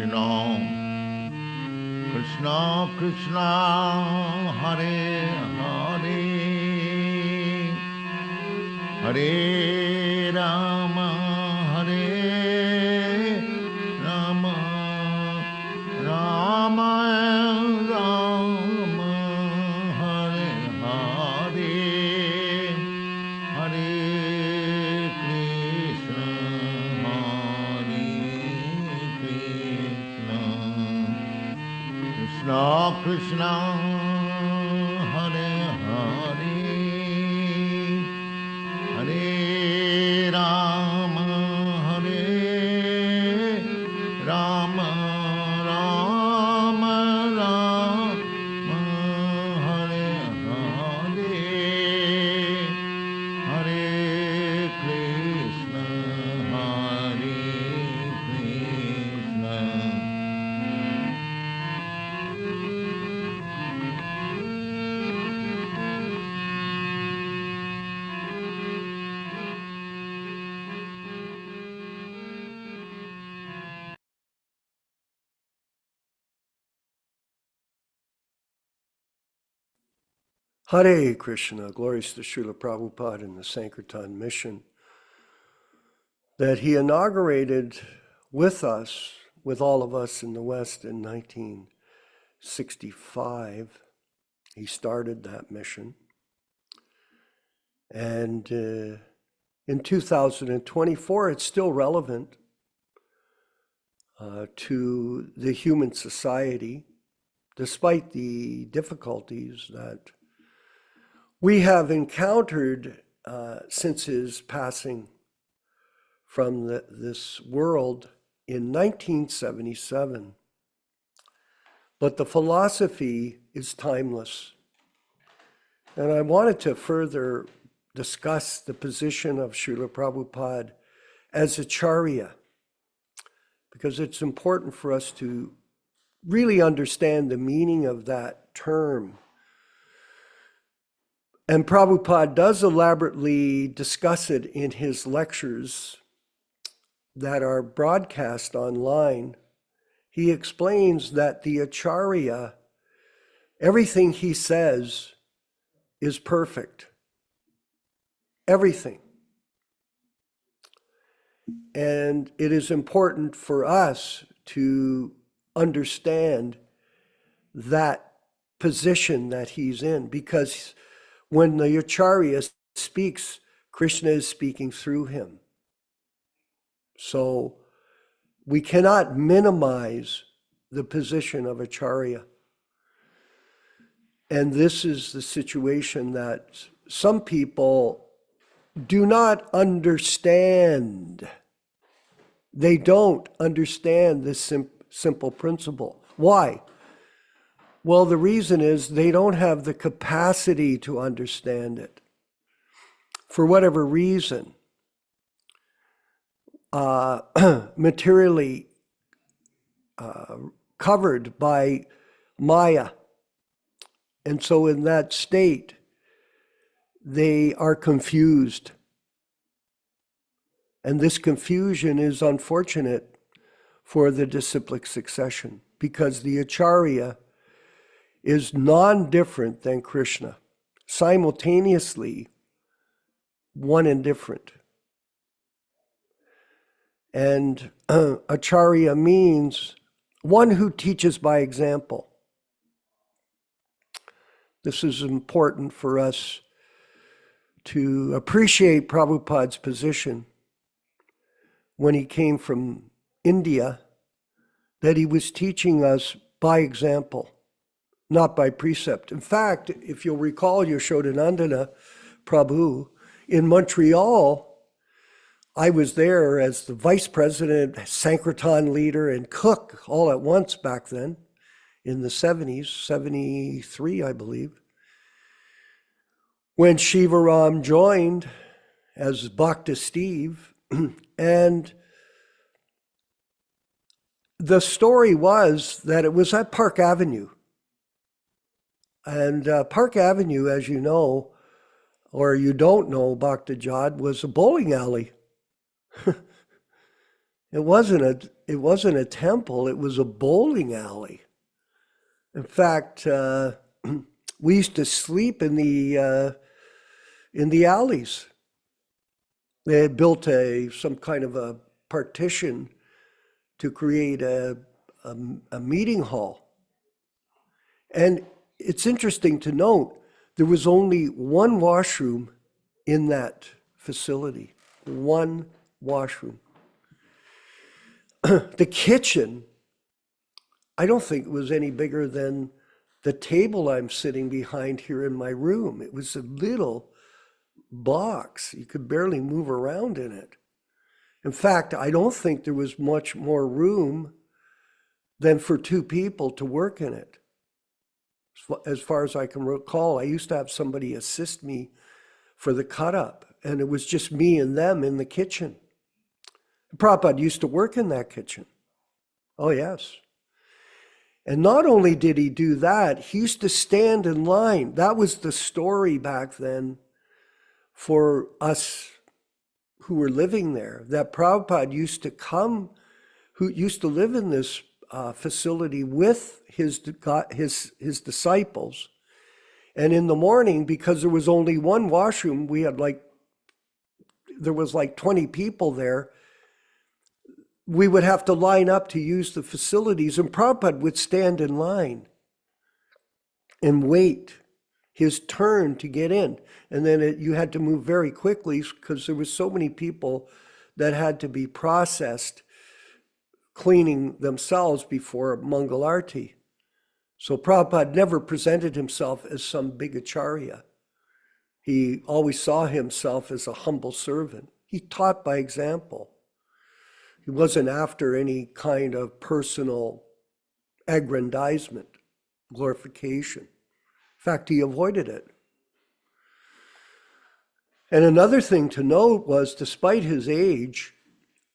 Krishna, Krishna Krishna, Hare Hare, Hare Rama, Hare Rama, Rama Rama, Hare Hare, Hare Krishna, Hare Krishna, Krishna Krishna, Hare Hare, Hare Rama, Hare Rama, Rama Rama, Hare Hare, Hare Krishna, Hare Krishna. Hare Krishna, glories to Srila Prabhupada and the Sankirtan mission that he inaugurated with us, with all of us in the West in 1965. He started that mission. And in 2024, it's still relevant to the human society, despite the difficulties that we have encountered since his passing from this world in 1977. But the philosophy is timeless. And I wanted to further discuss the position of Srila Prabhupada as Acharya, because it's important for us to really understand the meaning of that term. And Prabhupada does elaborately discuss it in his lectures that are broadcast online. He explains that the Acharya, everything he says is perfect. Everything. And it is important for us to understand that position that he's in, because when the Acharya speaks, Krishna is speaking through him. So we cannot minimize the position of Acharya. And this is the situation that some people do not understand. They don't understand this simple principle. Why? Well, the reason is they don't have the capacity to understand it. For whatever reason, materially covered by Maya. And so in that state, they are confused. And this confusion is unfortunate for the disciplic succession, because the Acharya is non-different than Krishna, simultaneously one and different. And Acharya means one who teaches by example. This is important for us to appreciate Prabhupada's position when he came from India, that he was teaching us by example, not by precept. In fact, if you'll recall Yashodanandana Prabhu, in Montreal, I was there as the vice president, Sankirtan leader, and cook all at once back then in the 70s, 73, I believe, when Shivaram joined as Bhakta Steve. And the story was that it was at Park Avenue. And Park Avenue, as you know, or you don't know, Bhakta Jad, was a bowling alley. It wasn't a temple, it was a bowling alley. In fact, we used to sleep in the alleys. They had built some kind of a partition to create a meeting hall. And it's interesting to note, there was only one washroom in that facility. One washroom. The kitchen, I don't think it was any bigger than the table I'm sitting behind here in my room. It was a little box. You could barely move around in it. In fact, I don't think there was much more room than for two people to work in it. As far as I can recall, I used to have somebody assist me for the cut up, and it was just me and them in the kitchen. Prabhupada used to work in that kitchen. Oh, yes. And not only did he do that, he used to stand in line. That was the story back then for us who were living there, that Prabhupada used to come, who used to live in this facility with his disciples. And in the morning, because there was only one washroom, there was like 20 people there, we would have to line up to use the facilities, and Prabhupada would stand in line and wait his turn to get in. And then you had to move very quickly because there were so many people that had to be processed, cleaning themselves before Mangal Arti. So Prabhupada never presented himself as some big acharya. He always saw himself as a humble servant. He taught by example. He wasn't after any kind of personal aggrandizement, glorification. In fact, he avoided it. And another thing to note was, despite his age,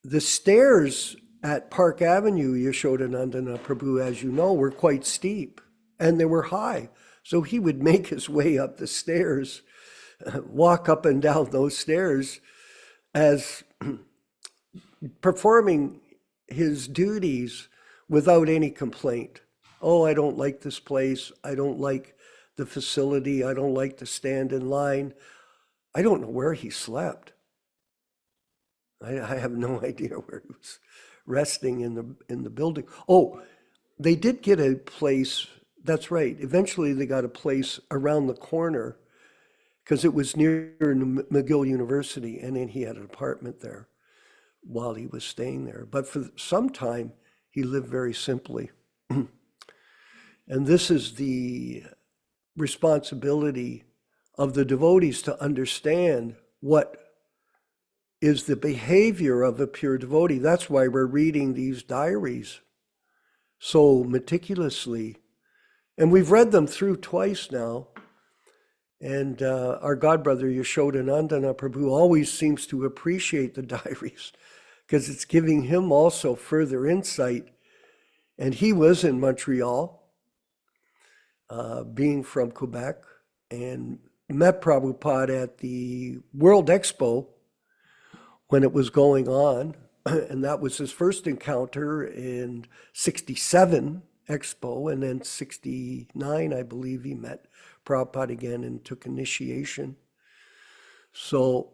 the stairs at Park Avenue, Yashodanandana Prabhu, as you know, were quite steep and they were high. So he would make his way up the stairs, walk up and down those stairs as performing his duties without any complaint. Oh, I don't like this place. I don't like the facility. I don't like to stand in line. I don't know where he slept. I have no idea where he was resting in the building. Oh, they did get a place. That's right. Eventually they got a place around the corner because it was near McGill University, and then he had an apartment there while he was staying there. But for some time, he lived very simply. And this is the responsibility of the devotees to understand what is the behavior of a pure devotee. That's why we're reading these diaries so meticulously. And we've read them through twice now. And our godbrother Yashodanandana Prabhu always seems to appreciate the diaries because it's giving him also further insight. And he was in Montreal, being from Quebec, and met Prabhupada at the World Expo when it was going on. And that was his first encounter in 67 Expo, and then 69, I believe, he met Prabhupada again and took initiation. So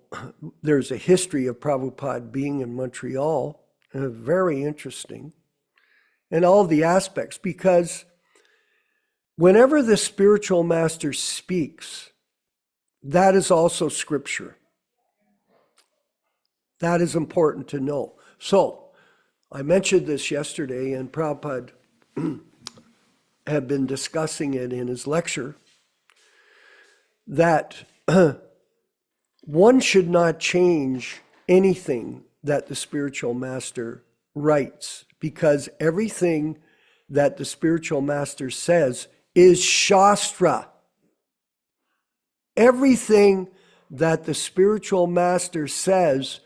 there's a history of Prabhupada being in Montreal, very interesting, and all the aspects, because whenever the spiritual master speaks, that is also scripture. That is important to know. So I mentioned this yesterday, and Prabhupada had been discussing it in his lecture, that one should not change anything that the spiritual master writes, because everything that the spiritual master says is Shastra. Everything that the spiritual master says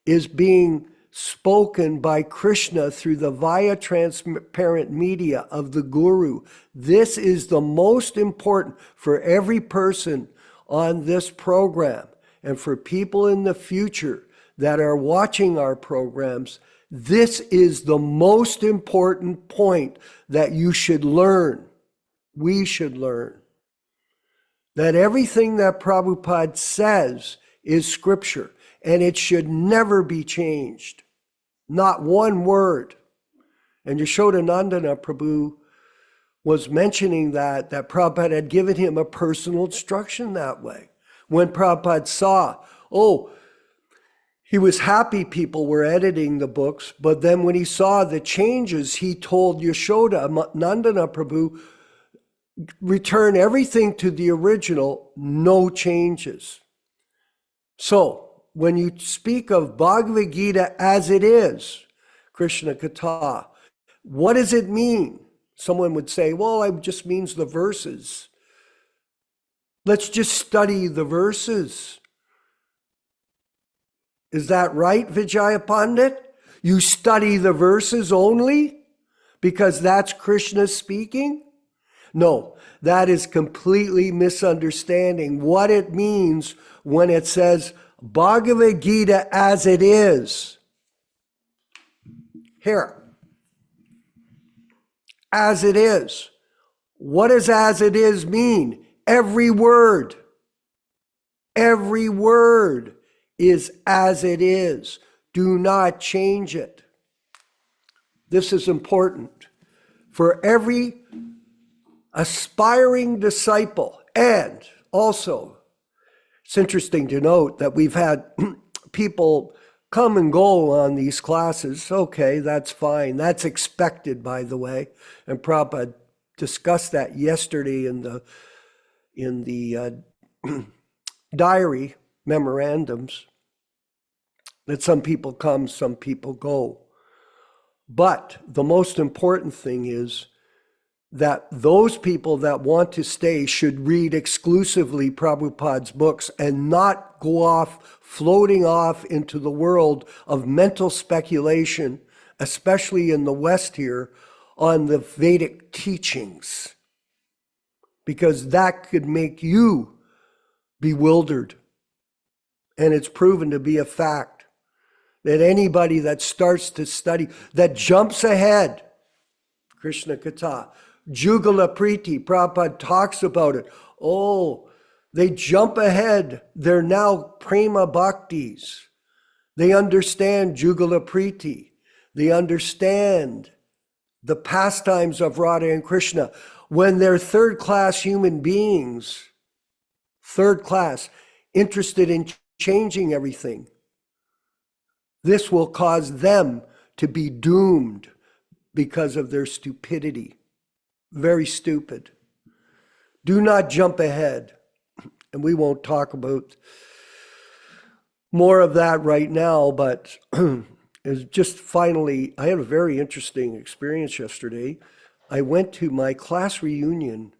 is being spoken by Krishna through the via transparent media of the Guru. This is the most important for every person on this program, and for people in the future that are watching our programs. This is the most important point that you should learn. We should learn that everything that Prabhupada says is scripture, and it should never be changed. Not one word. And Yashodanandana Prabhu was mentioning that Prabhupada had given him a personal instruction that way. When Prabhupada saw, he was happy people were editing the books, but then when he saw the changes, he told Yashodanandana Prabhu, return everything to the original, no changes. So, when you speak of Bhagavad Gita as it is, Krishna Katha, what does it mean? Someone would say, well, it just means the verses. Let's just study the verses. Is that right, Vijaya Pandit? You study the verses only because that's Krishna speaking? No, that is completely misunderstanding what it means when it says Bhagavad Gita as it is. Here, as it is. What does as it is mean? Every word is as it is. Do not change it. This is important for every aspiring disciple. And also, it's interesting to note that we've had people come and go on these classes. Okay, that's fine. That's expected, by the way. And Prabhupada discussed that yesterday in the diary memorandums, that some people come, some people go. But the most important thing is that those people that want to stay should read exclusively Prabhupada's books and not go off, floating off into the world of mental speculation, especially in the West here, on the Vedic teachings. Because that could make you bewildered. And it's proven to be a fact that anybody that starts to study, that jumps ahead, Krishna Katha, Jugala Priti, Prabhupada talks about it. They jump ahead. They're now prema bhaktis. They understand Jugala Priti. They understand the pastimes of Radha and Krishna. When they're third-class human beings, third class, interested in changing everything, this will cause them to be doomed because of their stupidity. Very stupid. Do not jump ahead. And we won't talk about more of that right now, but it's just finally, I had a very interesting experience yesterday. I went to my class reunion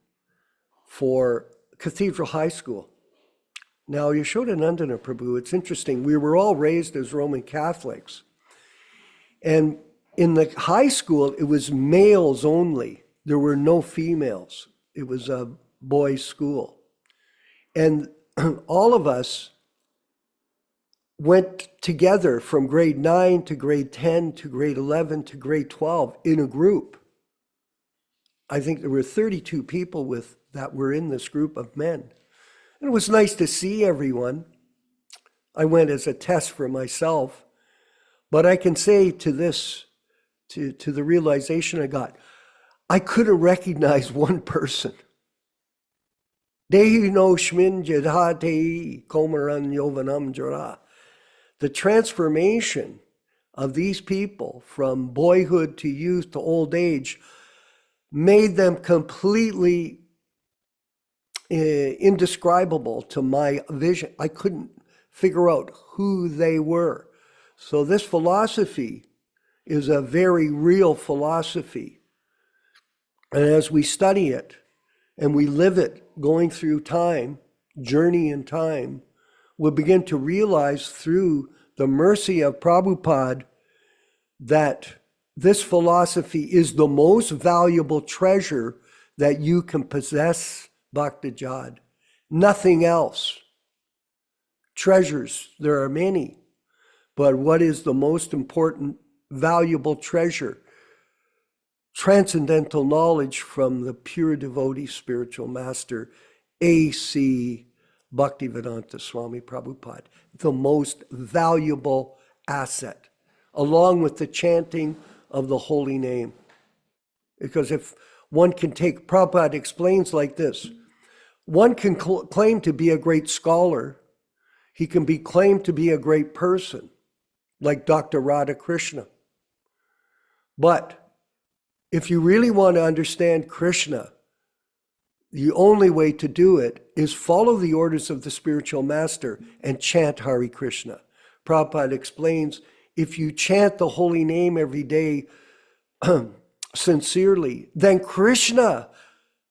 for Cathedral High School. Now, Yashodanandana Prabhu, it's interesting. We were all raised as Roman Catholics. And in the high school, it was males only. There were no females. It was a boys' school. And all of us went together from grade 9 to grade 10 to grade 11 to grade 12 in a group. I think there were 32 people that were in this group of men. And it was nice to see everyone. I went as a test for myself. But I can say to this, to the realization I got, I couldn't recognize one person. Dehi no shmin jadhate komaran yovanam jara. The transformation of these people from boyhood to youth to old age made them completely indescribable to my vision. I couldn't figure out who they were. So this philosophy is a very real philosophy. And as we study it and we live it going through time, journey in time, we'll begin to realize through the mercy of Prabhupada that this philosophy is the most valuable treasure that you can possess, Bhaktijad. Nothing else. Treasures, there are many. But what is the most important valuable treasure, transcendental knowledge from the pure devotee spiritual master, A.C. Bhaktivedanta Swami Prabhupada, the most valuable asset, along with the chanting of the holy name. Because if one can take, Prabhupada explains like this, one can claim to be a great scholar, he can be claimed to be a great person, like Dr. Radha Krishna. But if you really want to understand Krishna, the only way to do it is follow the orders of the spiritual master and chant Hare Krishna. Prabhupada explains, if you chant the holy name every day sincerely, then Krishna,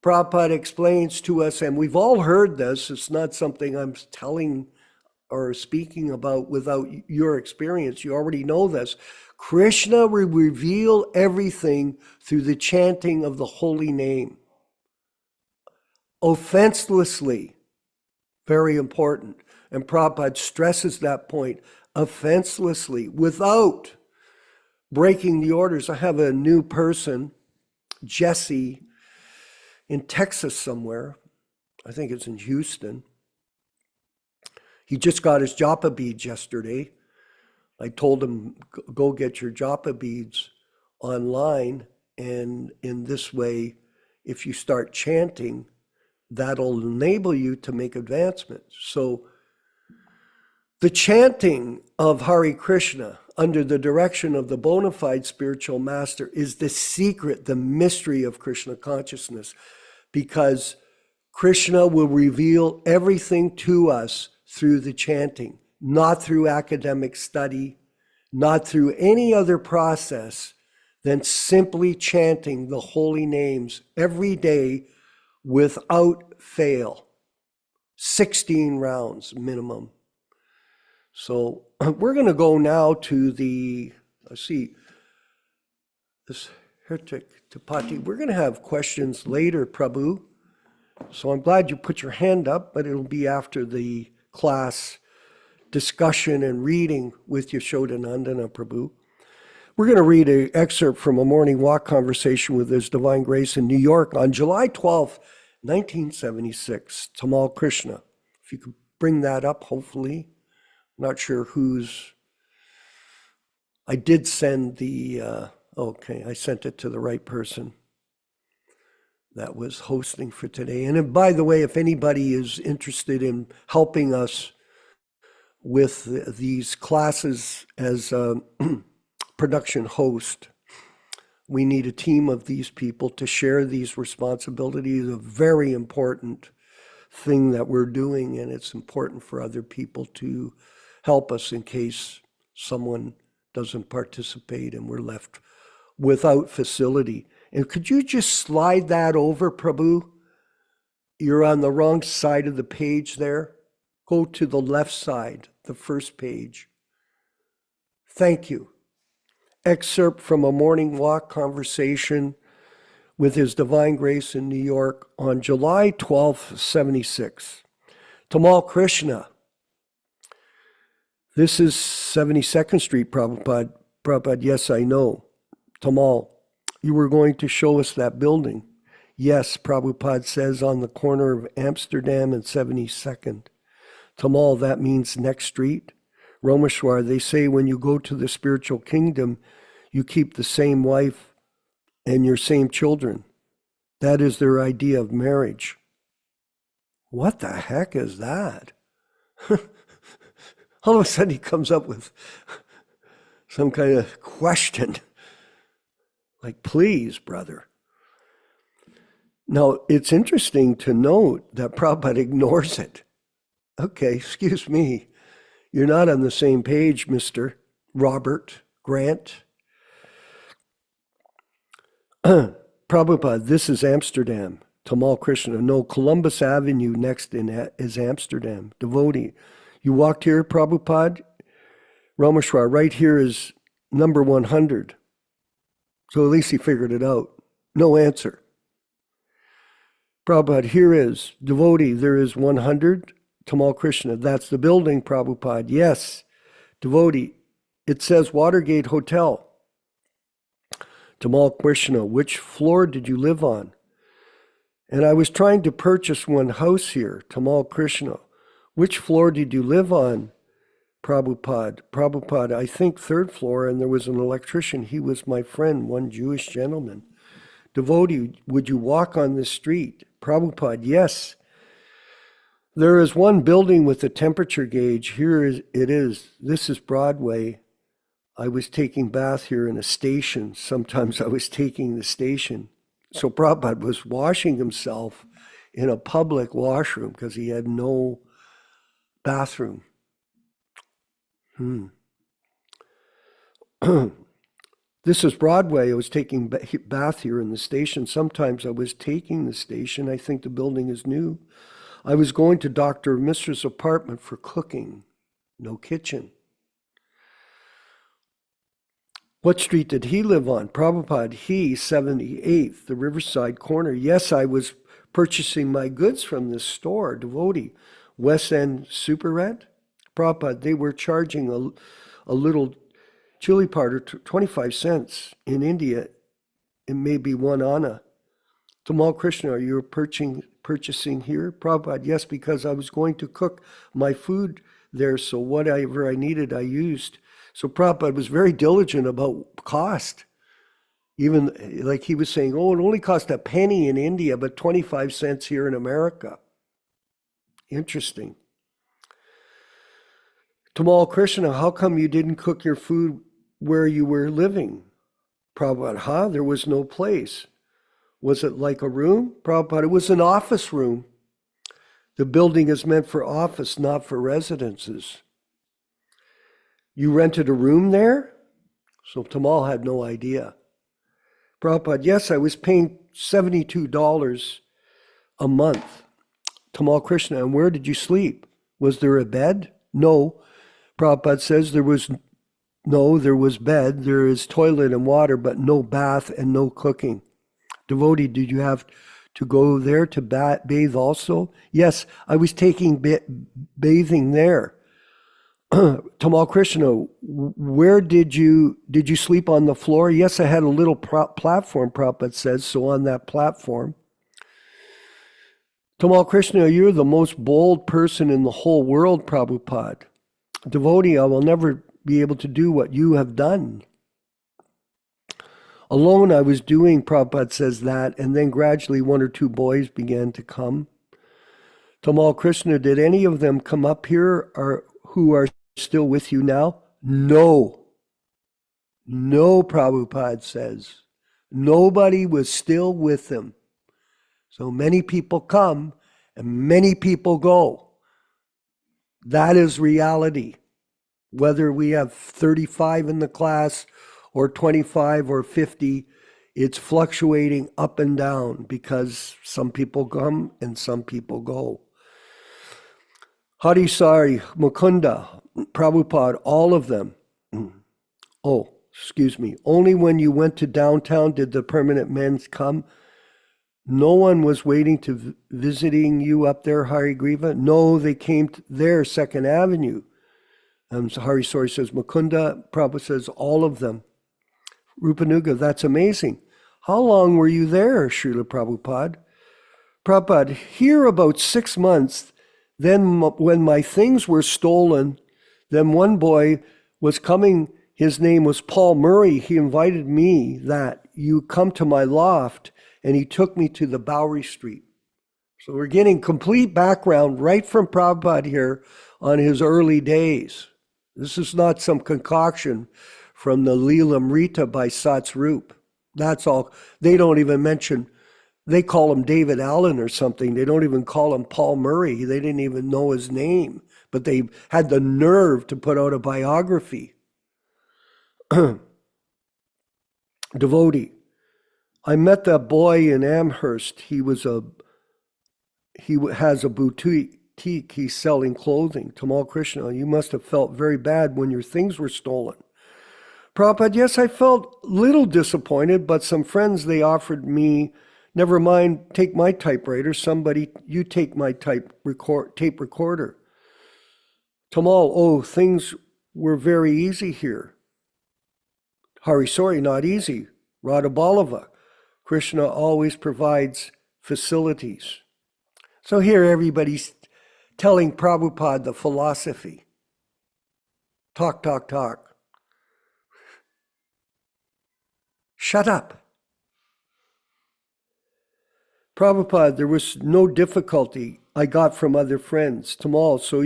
Prabhupada explains to us, and we've all heard this, it's not something I'm telling or speaking about without your experience, you already know this. Krishna will reveal everything through the chanting of the holy name. Offenselessly, very important. And Prabhupada stresses that point, offenselessly, without breaking the orders. I have a new person, Jesse, in Texas somewhere. I think it's in Houston. He just got his japa beads yesterday. I told him, go get your japa beads online, and in this way, if you start chanting, that'll enable you to make advancements. So the chanting of Hare Krishna under the direction of the bona fide spiritual master is the secret, the mystery of Krishna consciousness, because Krishna will reveal everything to us through the chanting, not through academic study, not through any other process than simply chanting the holy names every day without fail. 16 rounds minimum. So we're going to go now to the, let's see, this Hertik Tapati. We're going to have questions later, Prabhu. So I'm glad you put your hand up, but it'll be after the class discussion and reading with Yashodanandana Prabhu. We're going to read an excerpt from a morning walk conversation with His Divine Grace in New York on July 12th, 1976. Tamal Krishna. If you could bring that up, hopefully. I'm not sure who's... I did send the... okay, I sent it to the right person that was hosting for today. And by the way, if anybody is interested in helping us with these classes as a production host, we need a team of these people to share these responsibilities. A very important thing that we're doing, and it's important for other people to help us in case someone doesn't participate and we're left without facility. And could you just slide that over, Prabhu? You're on the wrong side of the page there. Go to the left side, the first page. Thank you. Excerpt from a morning walk conversation with His Divine Grace in New York on July 12th, 76. Tamal Krishna. This is 72nd Street, Prabhupada. Prabhupada, yes, I know. Tamal, you were going to show us that building. Yes, Prabhupada says, on the corner of Amsterdam and 72nd. Tamal, that means next street. Romeshwar, they say when you go to the spiritual kingdom, you keep the same wife and your same children. That is their idea of marriage. What the heck is that? All of a sudden he comes up with some kind of question. Like, please, brother. Now, it's interesting to note that Prabhupada ignores it. Okay, excuse me. You're not on the same page, Mr. Robert Grant. Prabhupada, this is Amsterdam. Tamal Krishna. No, Columbus Avenue next is Amsterdam. Devotee. You walked here, Prabhupada? Rameshwar, right here is number 100. So at least he figured it out. No answer. Prabhupada, here is devotee. There is 100. Tamal Krishna, that's the building, Prabhupada. Yes, devotee. It says Watergate Hotel. Tamal Krishna, which floor did you live on? And I was trying to purchase one house here. Tamal Krishna, which floor did you live on? Prabhupada, I think third floor, and there was an electrician. He was my friend, one Jewish gentleman. Devotee, would you walk on the street? Prabhupada, yes. There is one building with a temperature gauge. Here it is. This is Broadway. I was taking bath here in a station. Sometimes I was taking the station. So Prabhupada was washing himself in a public washroom because he had no bathroom. This is Broadway. I was taking bath here in the station. Sometimes I was taking the station. I think the building is new. I was going to Dr. Mishra's apartment for cooking. No kitchen. What street did he live on? Prabhupada, he, 78th, the Riverside corner. Yes, I was purchasing my goods from this store, devotee. West End Super Rent? Prabhupada, they were charging a little chili powder, 25 cents. In India, it may be 1 anna. Tamal Krishna, are you purchasing here? Prabhupada, yes, because I was going to cook my food there, so whatever I needed, I used. So Prabhupada was very diligent about cost. Even like he was saying, oh, it only cost a penny in India, but 25 cents here in America. Interesting. Tamal Krishna, how come you didn't cook your food where you were living? Prabhupada, there was no place. Was it like a room? Prabhupada, it was an office room. The building is meant for office, not for residences. You rented a room there? So Tamal had no idea. Prabhupada, yes, I was paying $72 a month. Tamal Krishna, and where did you sleep? Was there a bed? No. Prabhupada says there was bed, there is toilet and water, but no bath and no cooking. Devotee, did you have to go there to bathe also? Yes, I was taking bathing there. Tamal Krishna, where did you sleep on the floor? Yes, I had a little platform, Prabhupada says, so on that platform. Tamal Krishna, you're the most bold person in the whole world, Prabhupada. Devotee, I will never be able to do what you have done. Alone I was doing, Prabhupada says that, and then gradually 1 or 2 boys began to come. Tamal Krishna, did any of them come up here or who are still with you now? No. No, Prabhupada says. Nobody was still with them. So many people come and many people go. That is reality. Whether we have 35 in the class or 25 or 50, it's fluctuating up and down because some people come and some people go. Harisari, Mukunda, Prabhupada, all of them. Oh, excuse me. Only when you went to downtown did the permanent men come. No one was waiting to visiting you up there, Harigriva. No, they came there, 2nd Avenue. So Harisari says, Mukunda, Prabhupada says, all of them. Rupanuga, that's amazing. How long were you there, Srila Prabhupada? Prabhupada, here about 6 months. Then when my things were stolen, then one boy was coming, his name was Paul Murray. He invited me that you come to my loft, and he took me to the Bowery Street. So we're getting complete background right from Prabhupada here on his early days. This is not some concoction from the Leelamrita by Satsrup. That's all. They don't even mention, they call him David Allen or something. They don't even call him Paul Murray. They didn't even know his name, but they had the nerve to put out a biography. Devotee, I met that boy in Amherst. He has a boutique. He's selling clothing. Tamal Krishna, you must have felt very bad when your things were stolen. Prabhupada, yes, I felt a little disappointed, but some friends, they offered me, never mind, take my typewriter. Somebody, you take my tape recorder. Tamal, oh, things were very easy here. Harisari, not easy. Radha. Krishna always provides facilities. So here everybody's telling Prabhupada the philosophy. Talk, talk, talk. Shut up. Prabhupada, there was no difficulty I got from other friends. Tamal, so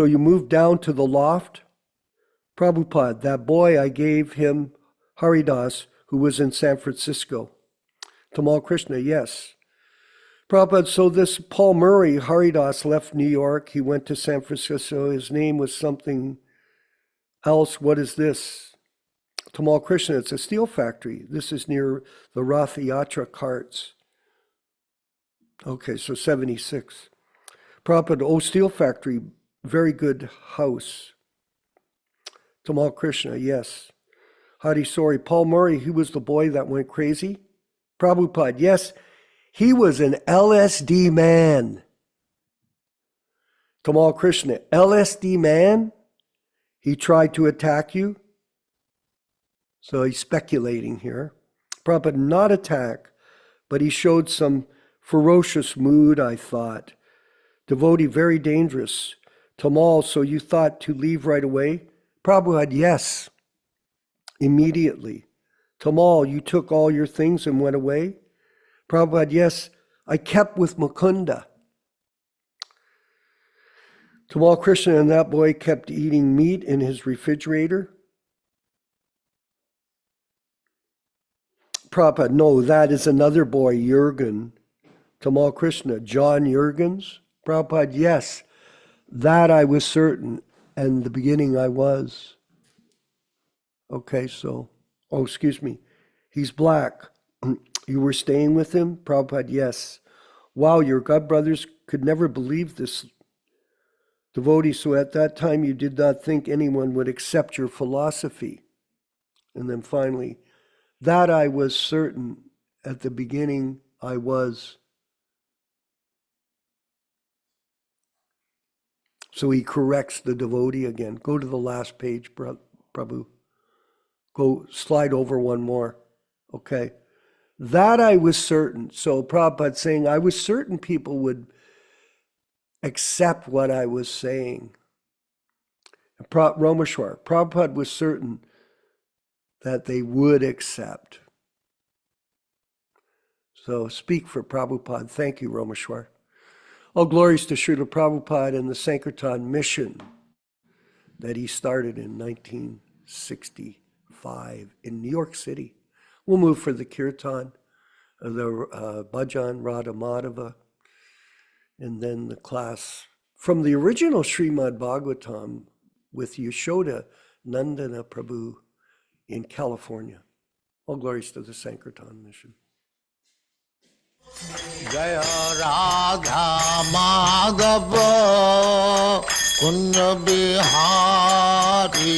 you moved down to the loft? Prabhupada, that boy, I gave him Haridas, who was in San Francisco. Tamal Krishna, yes. Prabhupada, so this Paul Murray, Haridas, left New York. He went to San Francisco. His name was something else. What is this? Tamal Krishna, it's a steel factory. This is near the Rath Yatra carts. Okay, so 76. Prabhupada, steel factory, very good house. Tamal Krishna, yes. Hari Sori, Paul Murray, he was the boy that went crazy. Prabhupada, yes, he was an LSD man. Tamal Krishna, LSD man? He tried to attack you? So he's speculating here. Prabhupada, not attack, but he showed some ferocious mood, I thought. Devotee, very dangerous. Tamal, so you thought to leave right away? Prabhupada, yes, immediately. Tamal, you took all your things and went away? Prabhupada, yes, I kept with Mukunda. Tamal Krishna, and that boy kept eating meat in his refrigerator? Prabhupada, no, that is another boy, Jürgen. Tamal Krishna, John Jürgens? Prabhupada, yes, that I was certain, and the beginning I was. Okay, so, excuse me, he's black. You were staying with him? Prabhupada, yes. Wow, your godbrothers could never believe this. Devotee, so at that time you did not think anyone would accept your philosophy. And then finally, that I was certain, at the beginning I was. So he corrects the devotee again. Go to the last page, Prabhu. Go slide over one more. Okay. That I was certain. So Prabhupada saying, I was certain people would accept what I was saying. Romeshwar, Prabhupada was certain that they would accept. So speak for Prabhupada. Thank you, Romeshwar. All glories to Srila Prabhupada and the Sankirtan mission that he started in 1965 in New York City. We'll move for the Kirtan, the Bhajan, Radha Madhava, and then the class from the original Srimad Bhagavatam with Yashoda Nandana Prabhu in California. All glories to the Sankirtan mission. Jaya Radha Madhava Kunja Bihari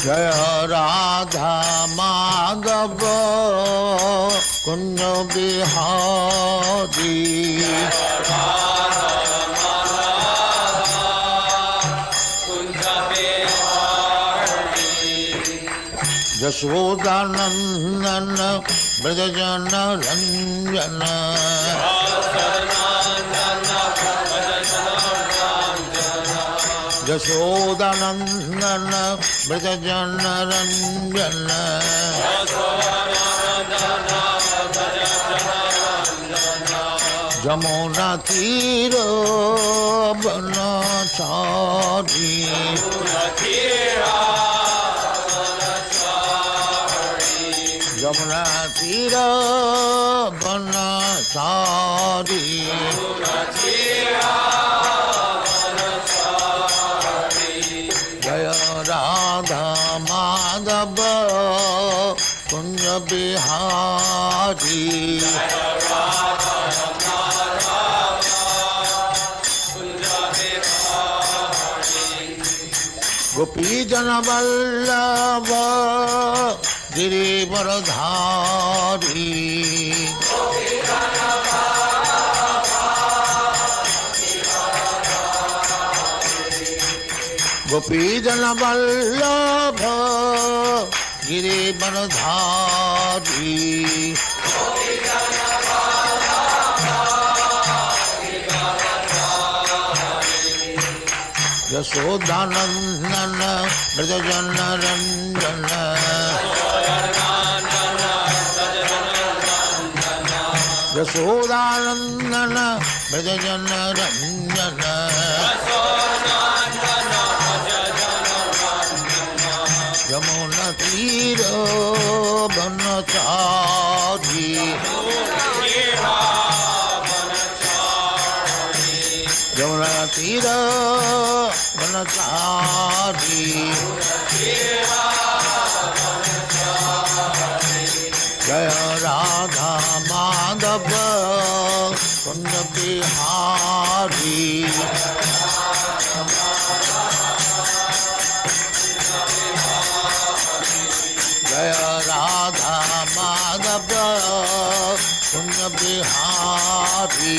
Jaya Radha Madhava Kunja Bihari Yashodanandana Brajajana Ranjana Yashodanandana Brajajana Ranjana Jamuna Tira Banachari Jamuna Tira Banachari Jaya Radha Madhava Kunja Bihari Gopi Jana Vallabha Girivaradhari गोपीजन Vallabh Girivardhari Yashodanandan ब्रजजन Ranjan Yashodanandan ब्रजजन Ranjan Yamuna तीर बनचारी यमुना तीर बनचारी जय राधा माधव कुंज बिहारी जय राधा माधव कुंज बिहारी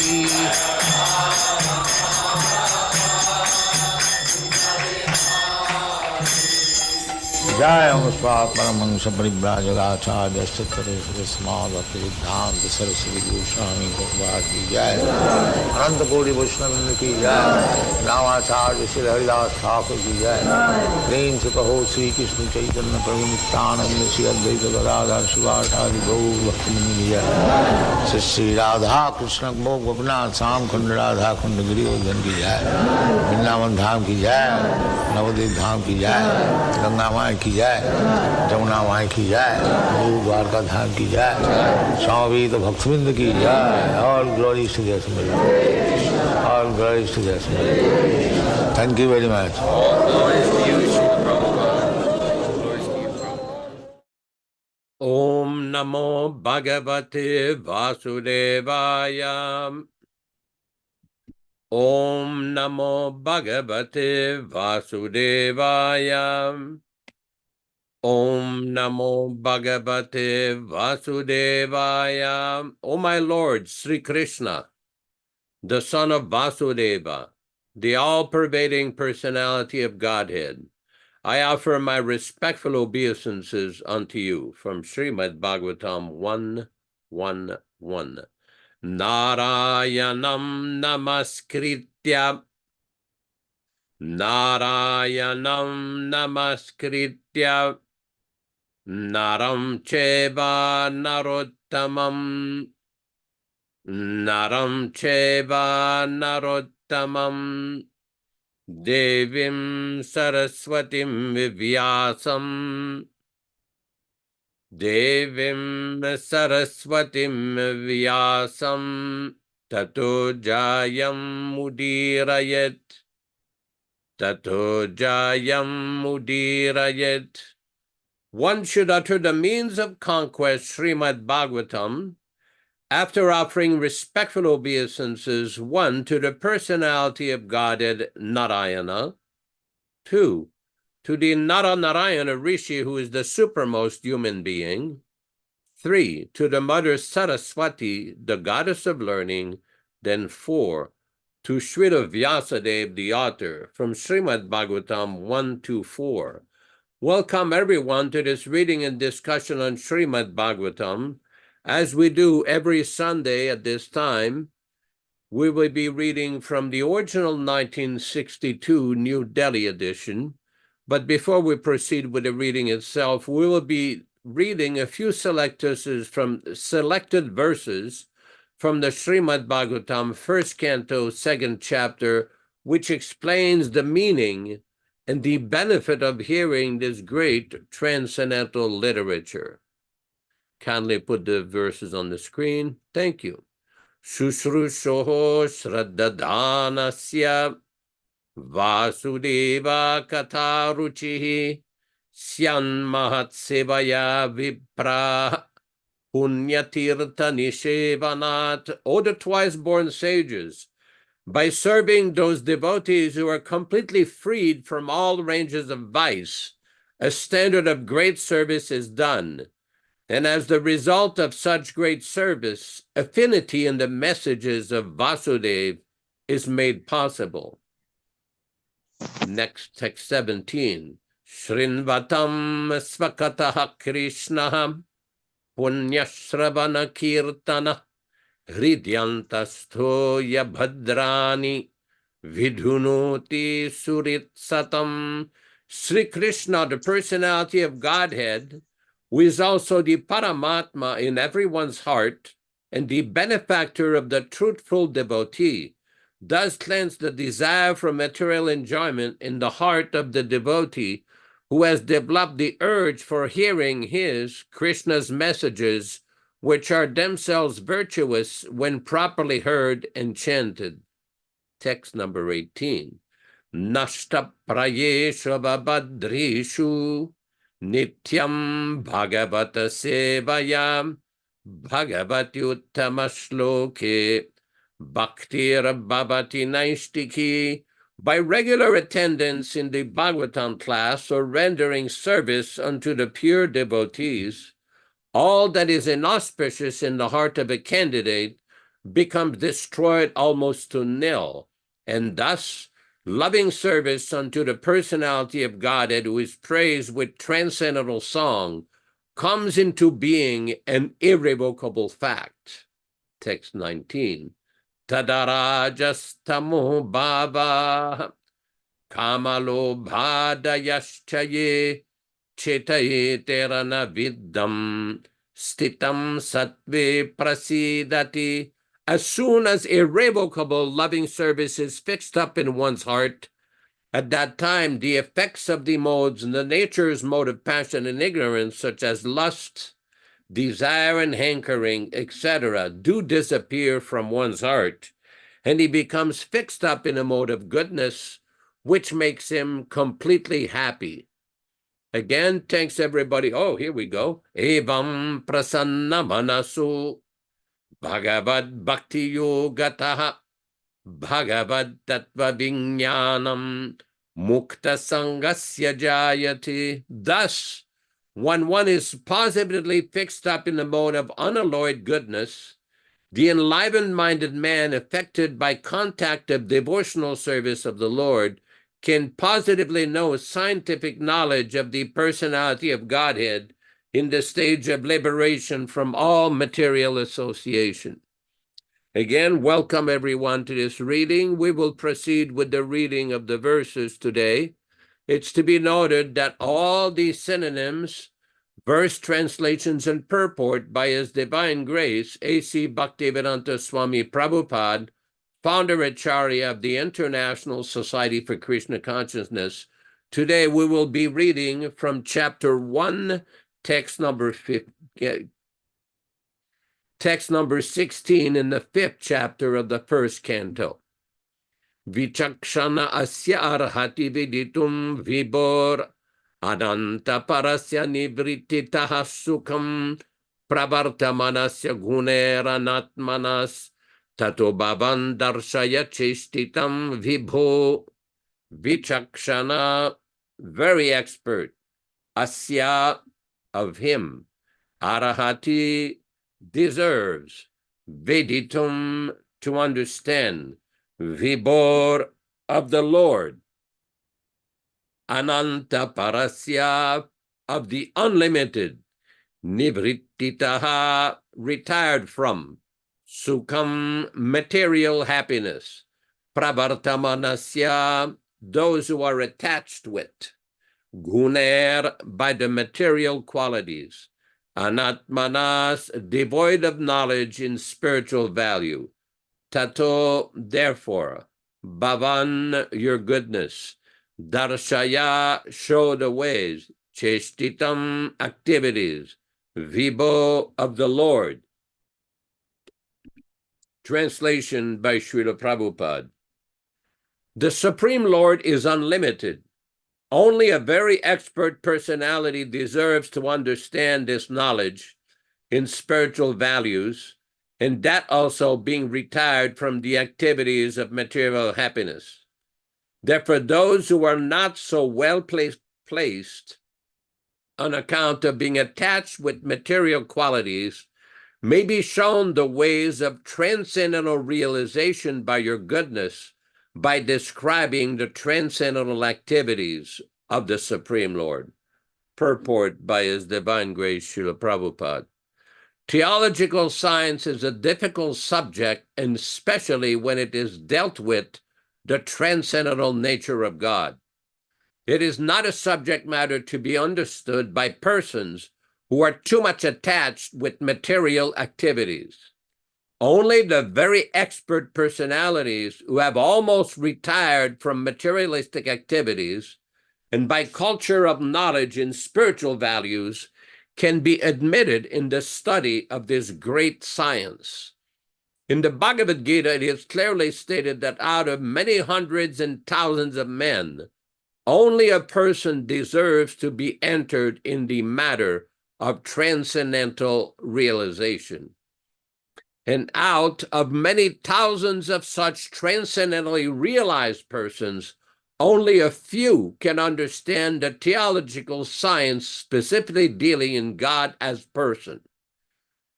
जय स्वाहा परमहंस परिव्राजकाचार्य सिद्धांत सरस्वती गोस्वामी भगवान की जय अनंत कोटि वैष्णव की जय रामाचार्य श्री हरिदास ठाकुर की जय प्रेम से कहो श्री कृष्ण चैतन्य प्रभु नित्यानंद श्री अद्वैत गदाधर शिवाचार्य गौर भक्तमुनि की जय श्री श्री राधा कृष्ण मोह गोपनाथ श्याम कुंड राधा कुंड गिरिवर्धन की जय वृंदावन धाम की जय नवद्वीप धाम की जय गंगा माई की जय जमुना माई की जय गुरु द्वारका धाम की जय स्वामी तो भक्तविंद की जय और ग्लोरी टू द असम्बली और glory to the assembly thank you very much ओम नमो भगवते वासुदेवाय ओम नमो भगवते वासुदेवाय Om Namo Bhagavate Vasudevaya. O my Lord, Sri Krishna, the son of Vasudeva, the all-pervading personality of Godhead, I offer my respectful obeisances unto you from Srimad Bhagavatam 1:1:1. Narayanam namaskritya Narayanam namaskritya Naram cheva narottamam Naram cheva narottamam Devim saraswatim vyasam Devim saraswatim vyasam Tato jayam mudirayat Tato jayam mudirayat. One should utter the means of conquest, Srimad Bhagavatam, after offering respectful obeisances, 1, to the personality of Godhead Narayana, 2, to the Narayana Rishi, who is the supermost human being, 3, to the Mother Saraswati, the goddess of learning, then 4, to Srila Vyāsadeva, the author, from Srimad Bhagavatam 1-4. Welcome everyone to this reading and discussion on Srimad Bhagavatam. As we do every Sunday at this time, we will be reading from the original 1962 New Delhi edition. But before we proceed with the reading itself, we will be reading a few selected verses from the Srimad Bhagavatam, first canto, second chapter, which explains the meaning and the benefit of hearing this great transcendental literature. Kindly put the verses on the screen. Thank you. Shushrushoho shraddhadanasya Vasudeva katharuchihi Syan mahatsevaya vipra Punyatirtha nishevanat. O the twice-born sages, by serving those devotees who are completely freed from all ranges of vice, a standard of great service is done. And as the result of such great service, affinity in the messages of Vasudeva is made possible. Next, text 17. Shrinvatam svakataha Krishna punyashravana kirtana hridyantastoya bhadrani vidhunoti suritsatam. Sri Krishna, the personality of Godhead, who is also the Paramatma in everyone's heart and the benefactor of the truthful devotee, does cleanse the desire for material enjoyment in the heart of the devotee who has developed the urge for hearing his, Krishna's messages, which are themselves virtuous when properly heard and chanted. Text number 18. Nashta prayesha badrishu nityam bhagavata sevayam bhagavati uttama shloke bhaktir bhavati naistiki. By regular attendance in the Bhagavatam class or rendering service unto the pure devotees, all that is inauspicious in the heart of a candidate becomes destroyed almost to nil, and thus loving service unto the personality of Godhead, who is praised with transcendental song, comes into being an irrevocable fact. Text 19. Tadarajastamu bhava kamalo bhadayaschaye chetaye terana viddam stitam sattve prasidati. As soon as irrevocable loving service is fixed up in one's heart, at that time the effects of the modes and the nature's mode of passion and ignorance, such as lust, desire and hankering, etc., do disappear from one's heart, and he becomes fixed up in a mode of goodness, which makes him completely happy. Again, thanks everybody. Oh, here we go. Evam prasanna manasu bhagavad bhakti yogataha bhagavad tattva vijnanam mukta sangasya jayati. Thus, when one is positively fixed up in the mode of unalloyed goodness, the enlivened-minded man affected by contact of devotional service of the Lord can positively know scientific knowledge of the personality of Godhead in the stage of liberation from all material association. Again, welcome everyone to this reading. We will proceed with the reading of the verses today. It's to be noted that all these synonyms, verse translations, and purport by His Divine Grace, A.C. Bhaktivedanta Swami Prabhupada, founder Acharya of the International Society for Krishna Consciousness. Today we will be reading from chapter 1, text number 16 in the 5th chapter of the first canto. Vichakshana asya arhati viditum vibor ananta parasya nivrittitaha sukham pravartamanasya gunera natmanas tato bhavan darshaya chestitam vibho. Vichakshana, very expert. Asya, of him. Arahati, deserves. Veditum, to understand. Vibor, of the Lord. Ananta parasya, of the unlimited. Nivrittitaha, retired from. Sukham, material happiness. Pravartamanasya, those who are attached with. Guner, by the material qualities. Anatmanas, devoid of knowledge in spiritual value. Tato, therefore. Bhavan, your goodness. Darshaya, show the ways. Chestitam, activities. Vibho, of the Lord. Translation by Srila Prabhupada. The Supreme Lord is unlimited. Only a very expert personality deserves to understand this knowledge in spiritual values, and that also being retired from the activities of material happiness. Therefore, those who are not so well placed on account of being attached with material qualities may be shown the ways of transcendental realization by your goodness, by describing the transcendental activities of the Supreme Lord. Purport by His Divine Grace, Srila Prabhupada. Theological science is a difficult subject, and especially when it is dealt with the transcendental nature of God. It is not a subject matter to be understood by persons who are too much attached with material activities. Only the very expert personalities who have almost retired from materialistic activities and by culture of knowledge and spiritual values can be admitted in the study of this great science. In the Bhagavad Gita, it is clearly stated that out of many hundreds and thousands of men, only a person deserves to be entered in the matter of transcendental realization. And out of many thousands of such transcendentally realized persons, only a few can understand the theological science specifically dealing in God as person.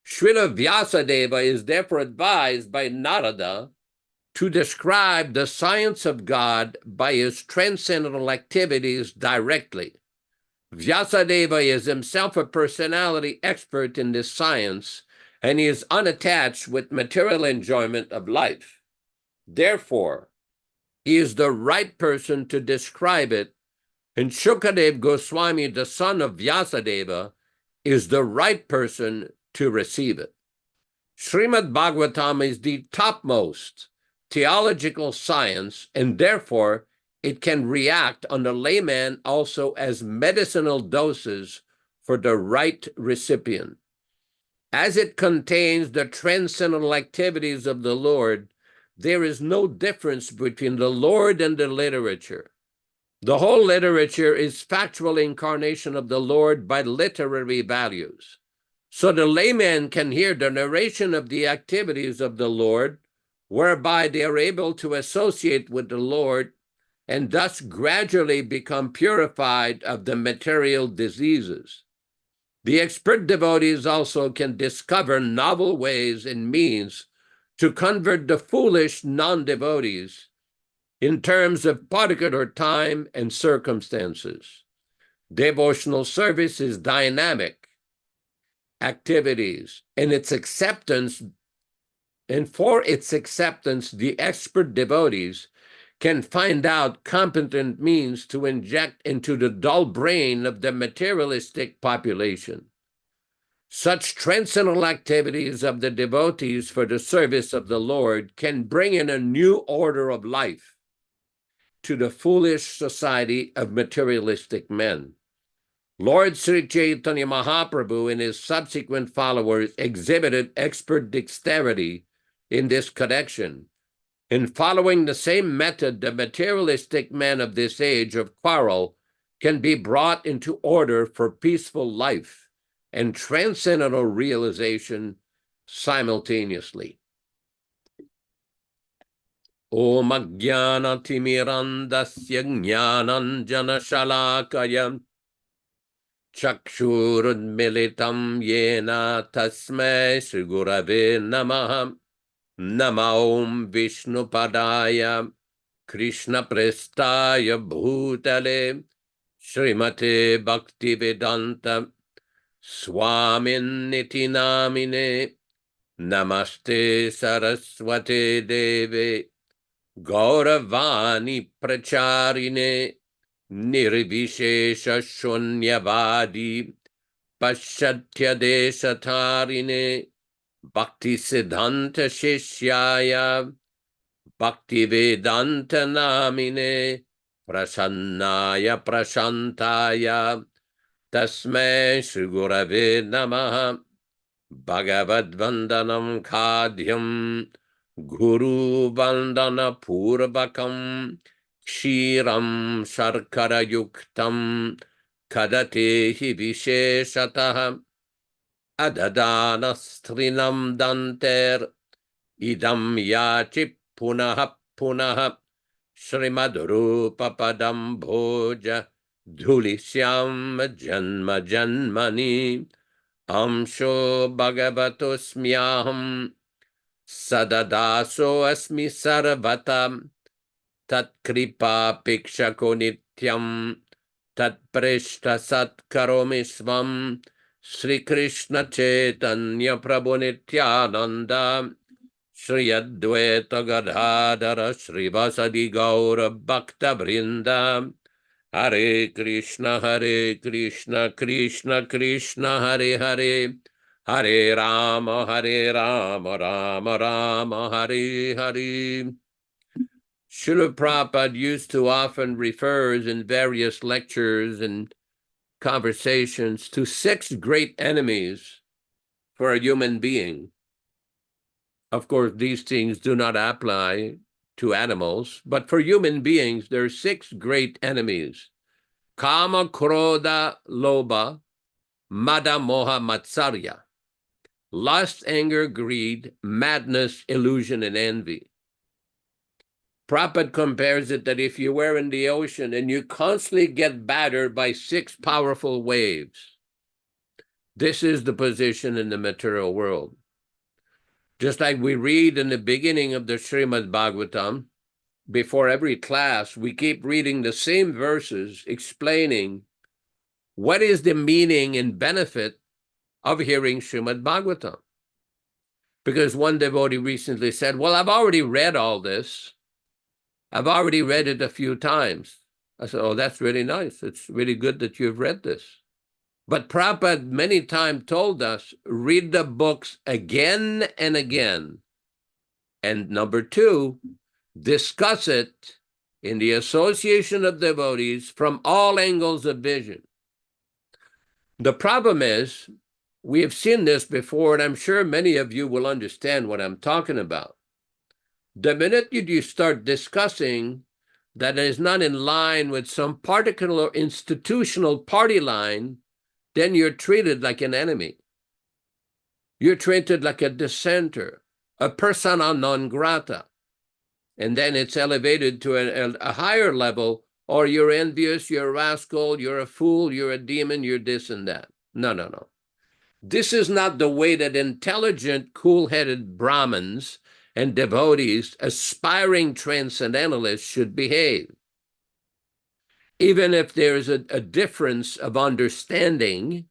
Srila Vyāsadeva is therefore advised by Nārada to describe the science of God by his transcendental activities directly. Vyāsadeva is himself a personality expert in this science, and he is unattached with material enjoyment of life. Therefore, he is the right person to describe it, and Shukadeva Goswami, the son of Vyāsadeva, is the right person to receive it. Srimad Bhagavatam is the topmost theological science, and therefore it can react on the layman also as medicinal doses for the right recipient. As it contains the transcendental activities of the Lord, there is no difference between the Lord and the literature. The whole literature is factual incarnation of the Lord by literary values. So the layman can hear the narration of the activities of the Lord, whereby they are able to associate with the Lord and thus gradually become purified of the material diseases. The expert devotees also can discover novel ways and means to convert the foolish non-devotees in terms of particular time and circumstances. Devotional service is dynamic activities, and for its acceptance, the expert devotees can find out competent means to inject into the dull brain of the materialistic population. Such transcendental activities of the devotees for the service of the Lord can bring in a new order of life to the foolish society of materialistic men. Lord Sri Chaitanya Mahaprabhu and his subsequent followers exhibited expert dexterity in this connection. In following the same method, the materialistic men of this age of quarrel can be brought into order for peaceful life and transcendental realization simultaneously. Om Ajnana Timirandasya Jnananjana Shalakaya Chakshurudmilitam Yena Tasmai Sri Gurave Namaha. Nama Om Vishnupadaya Krishna Prestaya Bhutale Srimate Bhaktivedanta Swamin Niti Namine Namaste Saraswate Deve Gauravani Pracharine Nirvishesha Shunyavadi Paschatya Deshatarine Bhakti Siddhanta Shishyaya Bhakti Vedanta Namine Prasannaya Prashantaya Tasmai Shri Gurave Namaha. Bhagavad Vandanam Khadyam Guru Vandana Purvakam Kshiram Sharkara Yuktam Kadatehi Visheshataha Adadana Danter Idam Yachi Punaha Punaha Srimad Rupa Padam Bhoja Dhulisyam Janma Janmani Amsho Bhagavatosmyaham Sadadaso Asmi Sarvatam tat kripa pikshako nityam, tat prishta sat karomi svam, Sri Krishna Chaitanya Prabhu Nityananda, Shri Advaita Gadadhara Shri Vasadi Gaura Bhakta Vrinda, Hare Krishna, Krishna Krishna, Hare Hare, Hare Rama, Rama Rama, Hare Hare. Srila Prabhupada used to often refers in various lectures and conversations to 6 great enemies for a human being. Of course, these things do not apply to animals, but for human beings, there are 6 great enemies. Kama, Krodha, Lobha, Mada, Moha, Matsarya. Lust, anger, greed, madness, illusion, and envy. Prabhupada compares it that if you were in the ocean and you constantly get battered by 6 powerful waves, this is the position in the material world. Just like we read in the beginning of the Srimad Bhagavatam, before every class, we keep reading the same verses explaining what is the meaning and benefit of hearing Srimad Bhagavatam. Because one devotee recently said, well, I've already read all this. I've already read it a few times. I said, oh, that's really nice. It's really good that you've read this. But Prabhupada many times told us, read the books again and again. And number 2, discuss it in the association of devotees from all angles of vision. The problem is, we have seen this before, and I'm sure many of you will understand what I'm talking about. The minute you start discussing that is not in line with some particular institutional party line, then you're treated like an enemy. You're treated like a dissenter, a persona non grata. And then it's elevated to a higher level, or you're envious, you're a rascal, you're a fool, you're a demon, you're this and that. No. This is not the way that intelligent, cool-headed Brahmins and devotees, aspiring transcendentalists, should behave. Even if there's a difference of understanding,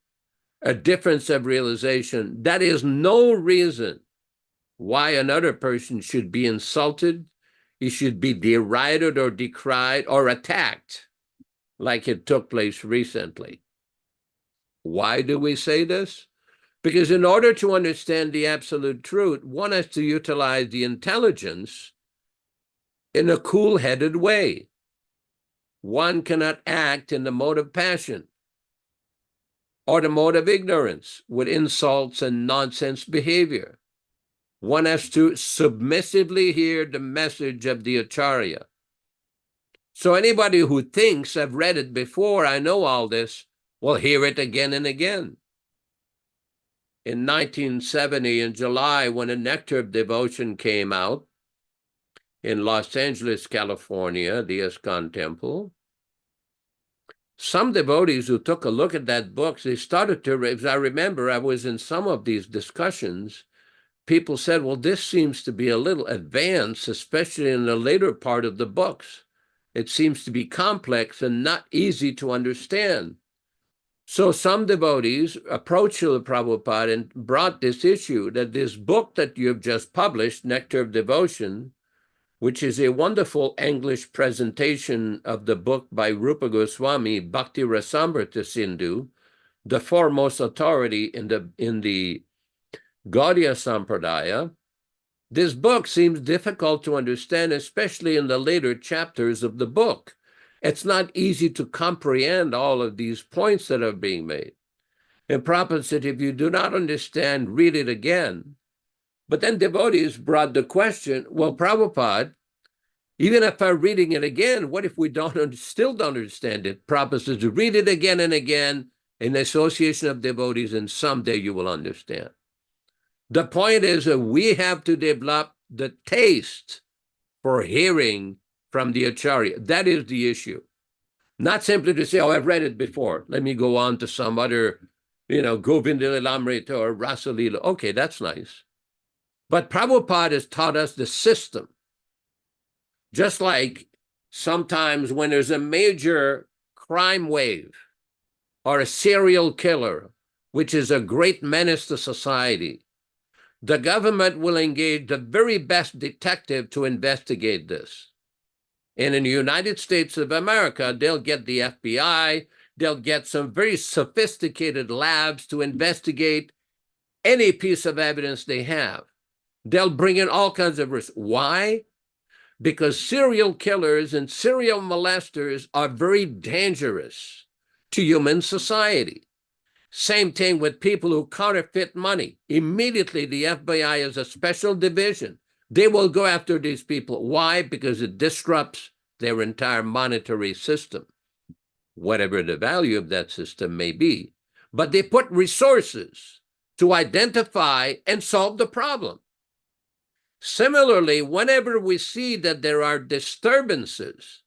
a difference of realization, that is no reason why another person should be insulted, he should be derided or decried or attacked like it took place recently. Why do we say this? Because in order to understand the absolute truth, one has to utilize the intelligence in a cool-headed way. One cannot act in the mode of passion or the mode of ignorance with insults and nonsense behavior. One has to submissively hear the message of the Acharya. So anybody who thinks, I've read it before, I know all this, will hear it again and again. In 1970, in July, when the Nectar of Devotion came out in Los Angeles, California, the ISKCON Temple, some devotees who took a look at that book, they started to, as I remember, I was in some of these discussions, people said, well, this seems to be a little advanced, especially in the later part of the books. It seems to be complex and not easy to understand. So some devotees approached Srila Prabhupada and brought this issue that this book that you have just published, Nectar of Devotion, which is a wonderful English presentation of the book by Rupa Goswami, Bhakti Rasamrita Sindhu, the foremost authority in the Gaudiya Sampradaya. This book seems difficult to understand, especially in the later chapters of the book. It's not easy to comprehend all of these points that are being made. And Prabhupada said, if you do not understand, read it again. But then devotees brought the question, well, Prabhupada, even if I'm reading it again, what if we still don't understand it? Prabhupada says, read it again and again in the association of devotees, and someday you will understand. The point is that we have to develop the taste for hearing from the Acharya. That is the issue. Not simply to say, oh, I've read it before. Let me go on to some other, Govinda Lilamrita or Rasa Lila. Okay, that's nice. But Prabhupada has taught us the system. Just like Sometimes when there's a major crime wave or a serial killer, which is a great menace to society, the government will engage the very best detective to investigate this. And in the United States of America, they'll get the FBI, they'll get some very sophisticated labs to investigate any piece of evidence they have. They'll bring in all kinds of risks. Why? Because serial killers and serial molesters are very dangerous to human society. Same thing with people who counterfeit money. Immediately, the FBI is a special division. They will go after these people. Why? Because it disrupts their entire monetary system, whatever the value of that system may be. But they put resources to identify and solve the problem. Similarly, whenever we see that there are disturbances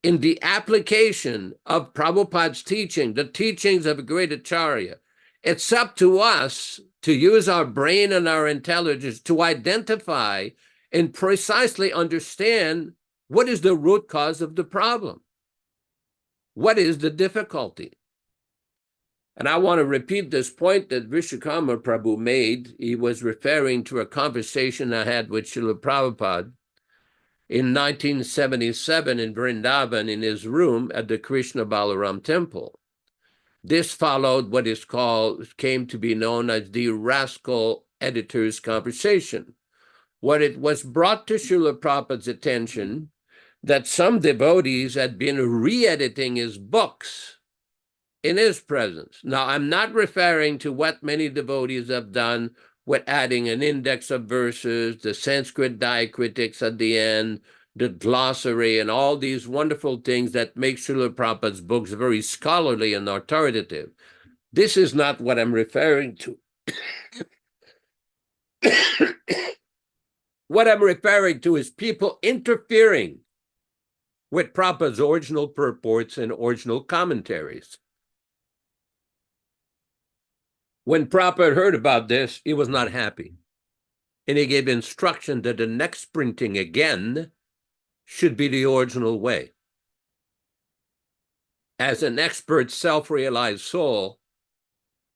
in the application of Prabhupada's teaching, the teachings of a great Acharya, it's up to us to use our brain and our intelligence to identify and precisely understand what is the root cause of the problem. What is the difficulty? And I want to repeat this point that Vishwakarma Prabhu made. He was referring to a conversation I had with Srila Prabhupada in 1977 in Vrindavan in his room at the Krishna Balaram temple. This followed what is came to be known as the rascal editor's conversation, where it was brought to Srila Prabhupada's attention that some devotees had been re-editing his books in his presence. Now, I'm not referring to what many devotees have done with adding an index of verses, the Sanskrit diacritics at the end, the glossary, and all these wonderful things that make Srila Prabhupada's books very scholarly and authoritative. This is not what I'm referring to. What I'm referring to is people interfering with Prabhupada's original purports and original commentaries. When Prabhupada heard about this, he was not happy. And he gave instruction that the next printing again should be the original way. As an expert, self-realized soul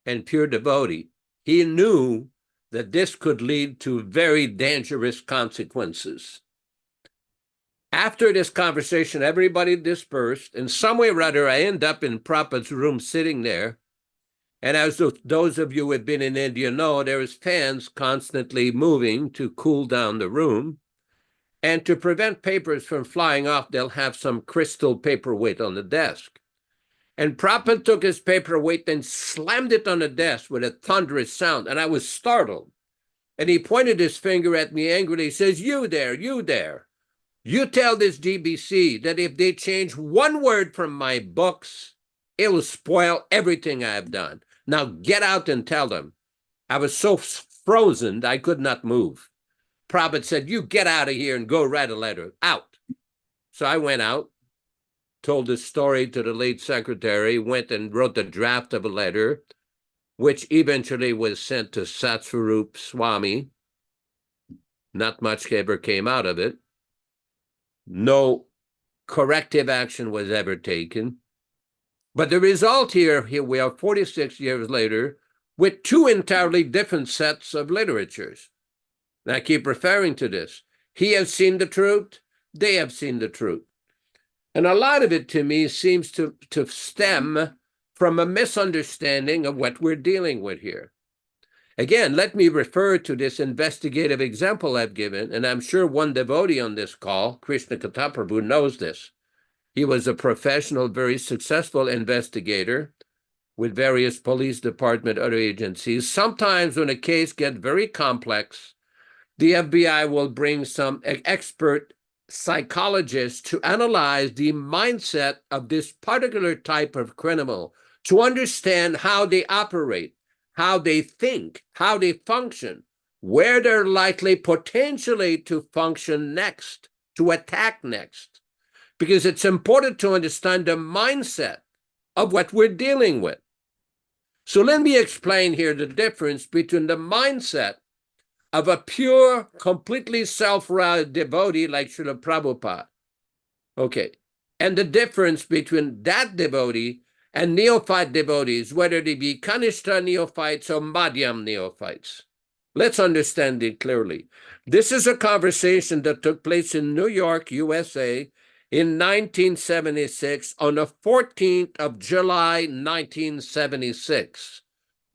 and pure devotee, he knew that this could lead to very dangerous consequences. After this conversation, everybody dispersed, and some way or other, I end up in Prabhupada's room sitting there. And as those of you who have been in India know, there is fans constantly moving to cool down the room. And to prevent papers from flying off, they'll have some crystal paperweight on the desk. And Prabhupada took his paperweight and slammed it on the desk with a thunderous sound. And I was startled. And he pointed his finger at me angrily. He says, "You there, you there. You tell this GBC that if they change one word from my books, it will spoil everything I have done. Now get out and tell them." I was so frozen, I could not move. Prabhupada said, "You get out of here and go write a letter. Out." So I went out, told the story to the late secretary, went and wrote the draft of a letter, which eventually was sent to Satsvarup Swami. Not much ever came out of it. No corrective action was ever taken. But the result here we are 46 years later with two entirely different sets of literatures. And I keep referring to this. He has seen the truth. They have seen the truth. And a lot of it to me seems to stem from a misunderstanding of what we're dealing with here. Again, let me refer to this investigative example I've given, and I'm sure one devotee on this call, Krishna Katha Prabhu, knows this. He was a professional, very successful investigator with various police department, other agencies. Sometimes when a case gets very complex, the FBI will bring some expert psychologists to analyze the mindset of this particular type of criminal, to understand how they operate, how they think, how they function, where they're likely potentially to function next, to attack next. Because it's important to understand the mindset of what we're dealing with. So let me explain here the difference between the mindset of a pure, completely self-realized devotee like Srila Prabhupada. Okay. And the difference between that devotee and neophyte devotees, whether they be Kanishta neophytes or Madhyam neophytes. Let's understand it clearly. This is a conversation that took place in New York, USA, in 1976, on the 14th of July, 1976.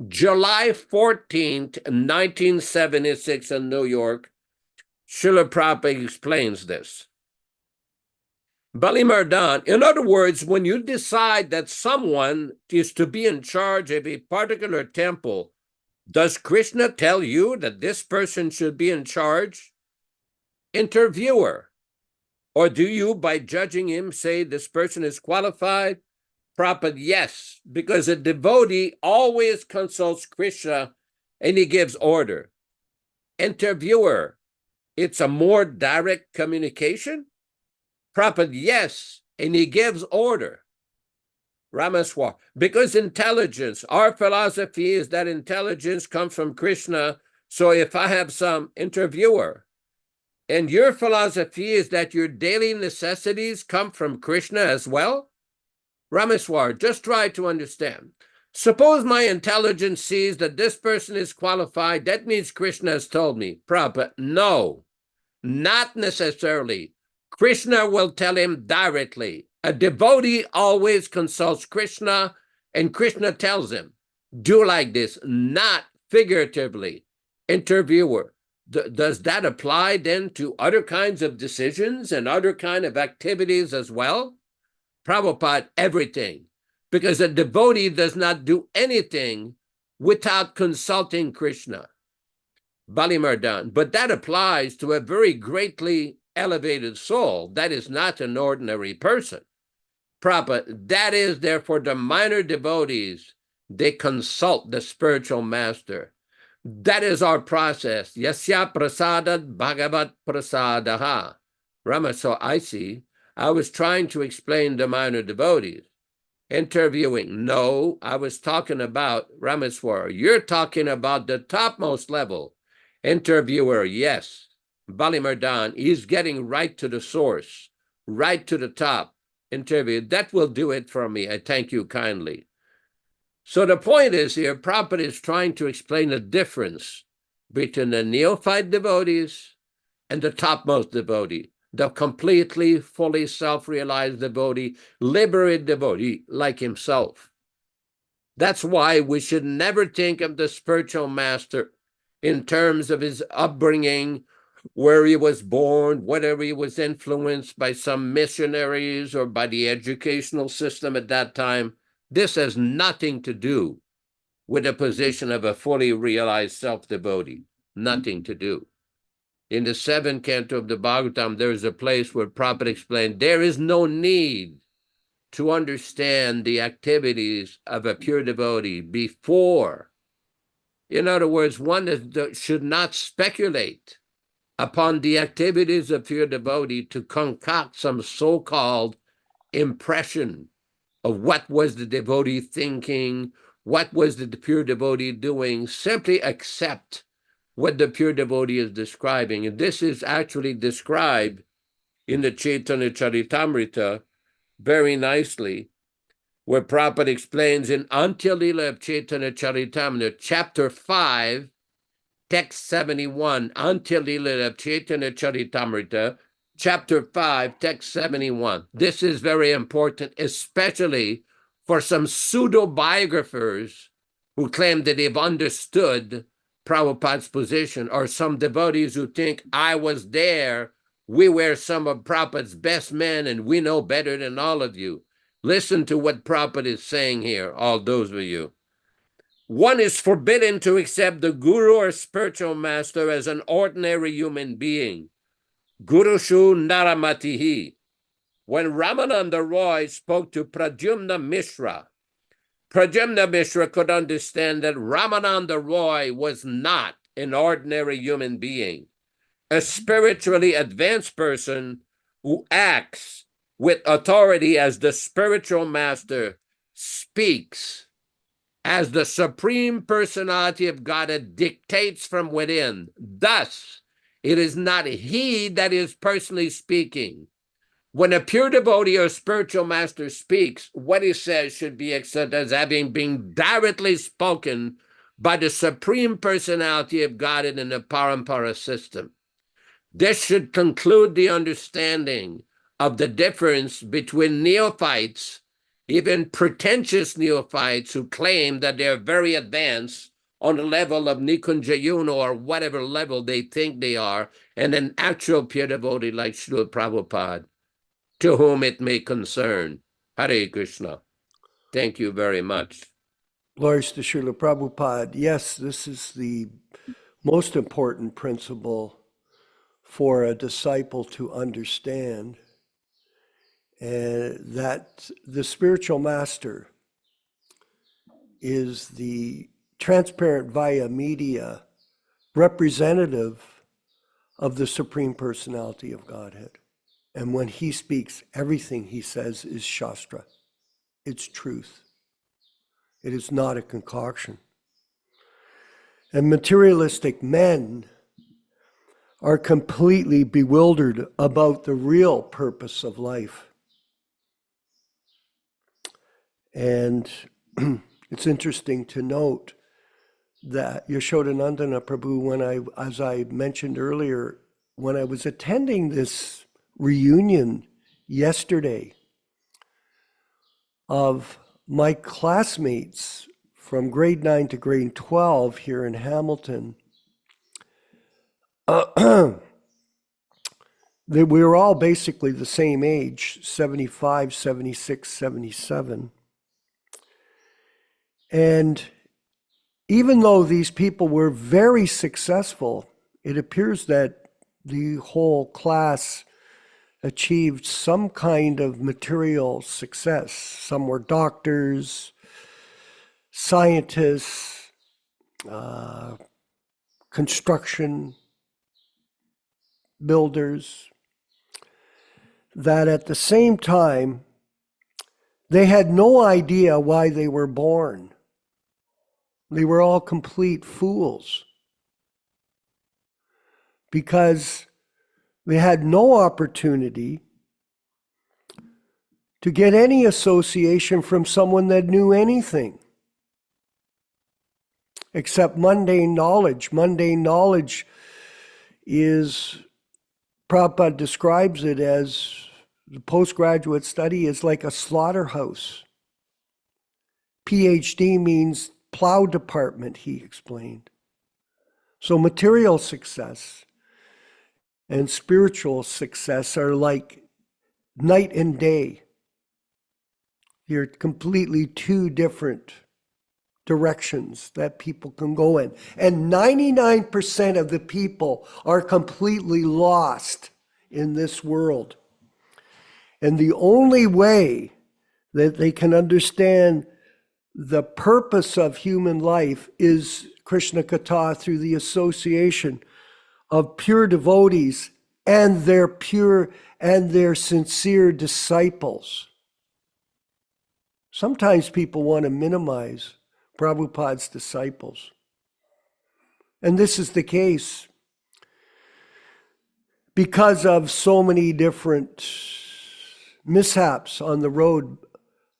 July 14th, 1976 in New York, Srila Prabhupada explains this. Bali Mardan, in other words, when you decide that someone is to be in charge of a particular temple, does Krishna tell you that this person should be in charge? Interviewer. Or do you, by judging him, say this person is qualified? Prabhupada, yes, because a devotee always consults Krishna and he gives order. Interviewer, it's a more direct communication? Prabhupada, yes, and he gives order. Ramaswar, because intelligence, our philosophy is that intelligence comes from Krishna. So if I have some interviewer, and your philosophy is that your daily necessities come from Krishna as well, Ramaswar, just try to understand. Suppose my intelligence sees that this person is qualified, that means Krishna has told me. Prabhupada, no, not necessarily. Krishna will tell him directly. A devotee always consults Krishna, and Krishna tells him, do like this, not figuratively. Interviewer, does that apply then to other kinds of decisions and other kind of activities as well? Prabhupada, everything. Because a devotee does not do anything without consulting Krishna. Bali Mardan, but that applies to a very greatly elevated soul. That is not an ordinary person. Prabhupada, that is therefore the minor devotees, they consult the spiritual master. That is our process. Yasya prasadat bhagavat prasadaha. Rama, so I see. I was trying to explain the minor devotees. Interviewing, no, I was talking about Ramaswara. You're talking about the topmost level. Interviewer, yes. Bali Mardan, he's getting right to the source, right to the top. Interview, that will do it for me. I thank you kindly. So the point is here, Prabhupada is trying to explain the difference between the neophyte devotees and the topmost devotee, the completely, fully self-realized devotee, liberated devotee like himself. That's why we should never think of the spiritual master in terms of his upbringing, where he was born, whether he was influenced by some missionaries or by the educational system at that time. This has nothing to do with the position of a fully realized self-devotee. Nothing to do. In the 7th canto of the Bhagavatam, there is a place where Prabhupada explained there is no need to understand the activities of a pure devotee before. In other words, one should not speculate upon the activities of pure devotee to concoct some so-called impression of what was the devotee thinking, what was the pure devotee doing. Simply accept what the pure devotee is describing. And this is actually described in the Chaitanya Charitamrita very nicely, where Prabhupada explains in Antya-lila of Chaitanya Charitamrita, chapter 5, text 71, Antya-lila of Chaitanya Charitamrita, chapter 5, text 71. This is very important, especially for some pseudo-biographers who claim that they've understood Prabhupada's position, or some devotees who think, I was there, we were some of Prabhupada's best men, and we know better than all of you. Listen to what Prabhupada is saying here, all those of you. One is forbidden to accept the guru or spiritual master as an ordinary human being. Gurushu Naramatihi. When Ramananda Roy spoke to Pradyumna Mishra could understand that Ramananda Roy was not an ordinary human being, a spiritually advanced person who acts with authority as the spiritual master, speaks as the supreme personality of Godhead, dictates from within. Thus, it is not he that is personally speaking, When a pure devotee or spiritual master speaks, what he says should be accepted as having been directly spoken by the Supreme Personality of Godhead in the Parampara system. This should conclude the understanding of the difference between neophytes, even pretentious neophytes who claim that they're very advanced on the level of Nikunjayuna or whatever level they think they are, and an actual pure devotee like Srila Prabhupada, to whom it may concern. Hare Krishna. Thank you very much. Glories to Srila Prabhupada. Yes, this is the most important principle for a disciple to understand, and that the spiritual master is the transparent via media representative of the Supreme Personality of Godhead. And when he speaks, everything he says is Shastra. It's truth. It is not a concoction. And materialistic men are completely bewildered about the real purpose of life. And it's interesting to note that Yashodanandana Prabhu, as I mentioned earlier, when I was attending this reunion yesterday of my classmates from grade 9 to grade 12 here in Hamilton, we were all basically the same age, 75, 76, 77. And even though these people were very successful, it appears that the whole class achieved some kind of material success. Some were doctors, scientists, construction builders, that at the same time, they had no idea why they were born. They were all complete fools because they had no opportunity to get any association from someone that knew anything except mundane knowledge. Mundane knowledge is, Prabhupada describes it as, the postgraduate study is like a slaughterhouse. PhD means plow department, he explained. So material success and spiritual success are like night and day. You're completely two different directions that people can go in. And 99% of the people are completely lost in this world. And the only way that they can understand the purpose of human life is Krishna Katha, through the association of pure devotees and their pure and their sincere disciples. Sometimes people want to minimize Prabhupada's disciples. And this is the case because of so many different mishaps on the road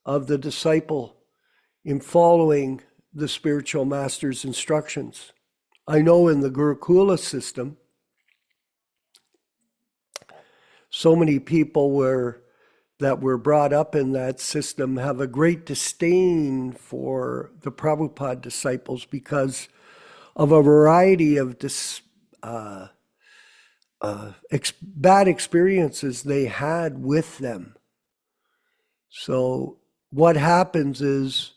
of the disciple in following the spiritual master's instructions. I know in the Gurukula system, so many people that were brought up in that system have a great disdain for the Prabhupada disciples because of a variety of bad experiences they had with them. So what happens is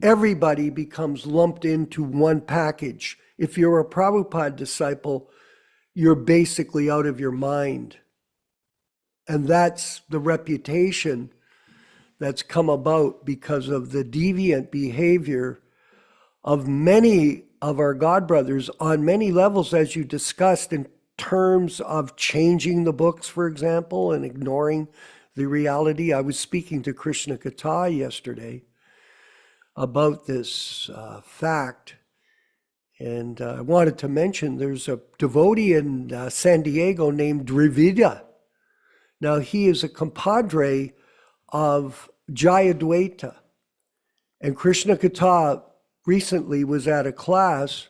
everybody becomes lumped into one package. If you're a Prabhupada disciple, you're basically out of your mind. And that's the reputation that's come about because of the deviant behavior of many of our God brothers on many levels, as you discussed, in terms of changing the books, for example, and ignoring the reality. I was speaking to Krishna Katha yesterday about this fact. And I wanted to mention there's a devotee in San Diego named Dravida. Now, he is a compadre of Jayadvaita. And Krishna Katha recently was at a class,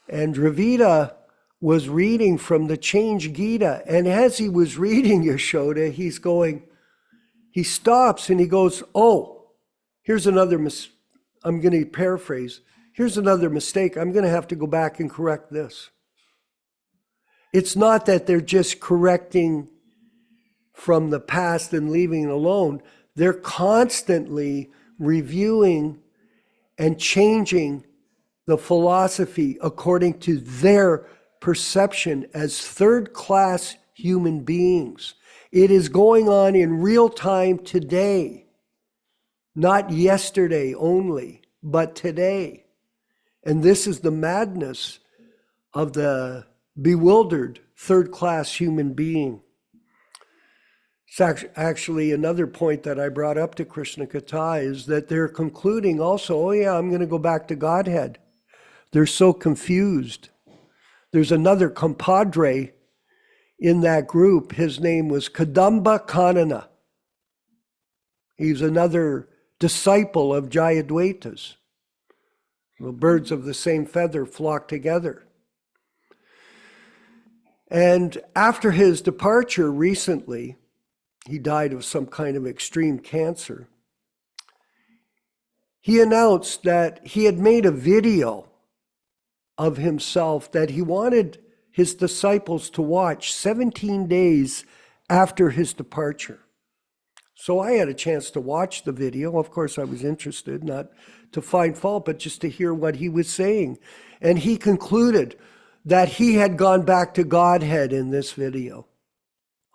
and Dravida was reading from the Change Gita. And as he was reading, Yashoda, he stops and he goes, oh, here's another I'm going to paraphrase. Here's another mistake. I'm going to have to go back and correct this. It's not that they're just correcting from the past and leaving it alone. They're constantly reviewing and changing the philosophy according to their perception as third-class human beings. It is going on in real time today, not yesterday only, but today. And this is the madness of the bewildered third-class human being. It's actually another point that I brought up to Krishna Katha is that they're concluding also, oh yeah, I'm going to go back to Godhead. They're so confused. There's another compadre in that group. His name was Kadamba Kanana. He's another disciple of Jayadvaita's. Well, birds of the same feather flock together. And after his departure recently, he died of some kind of extreme cancer. He announced that he had made a video of himself that he wanted his disciples to watch 17 days after his departure. So I had a chance to watch the video. Of course, I was interested, not to find fault, but just to hear what he was saying. And he concluded that he had gone back to Godhead in this video.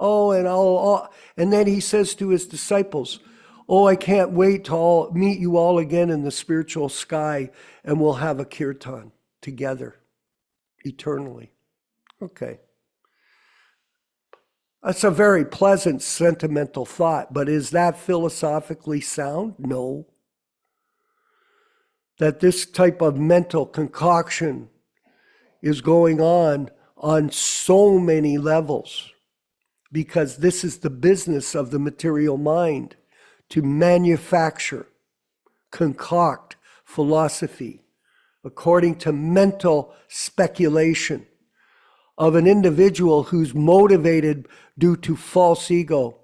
And then he says to his disciples, oh, I can't wait to meet you all again in the spiritual sky, and we'll have a kirtan together eternally. Okay. That's a very pleasant, sentimental thought, but is that philosophically sound? No. That this type of mental concoction is going on so many levels, because this is the business of the material mind, to manufacture, concoct philosophy according to mental speculation of an individual who's motivated due to false ego,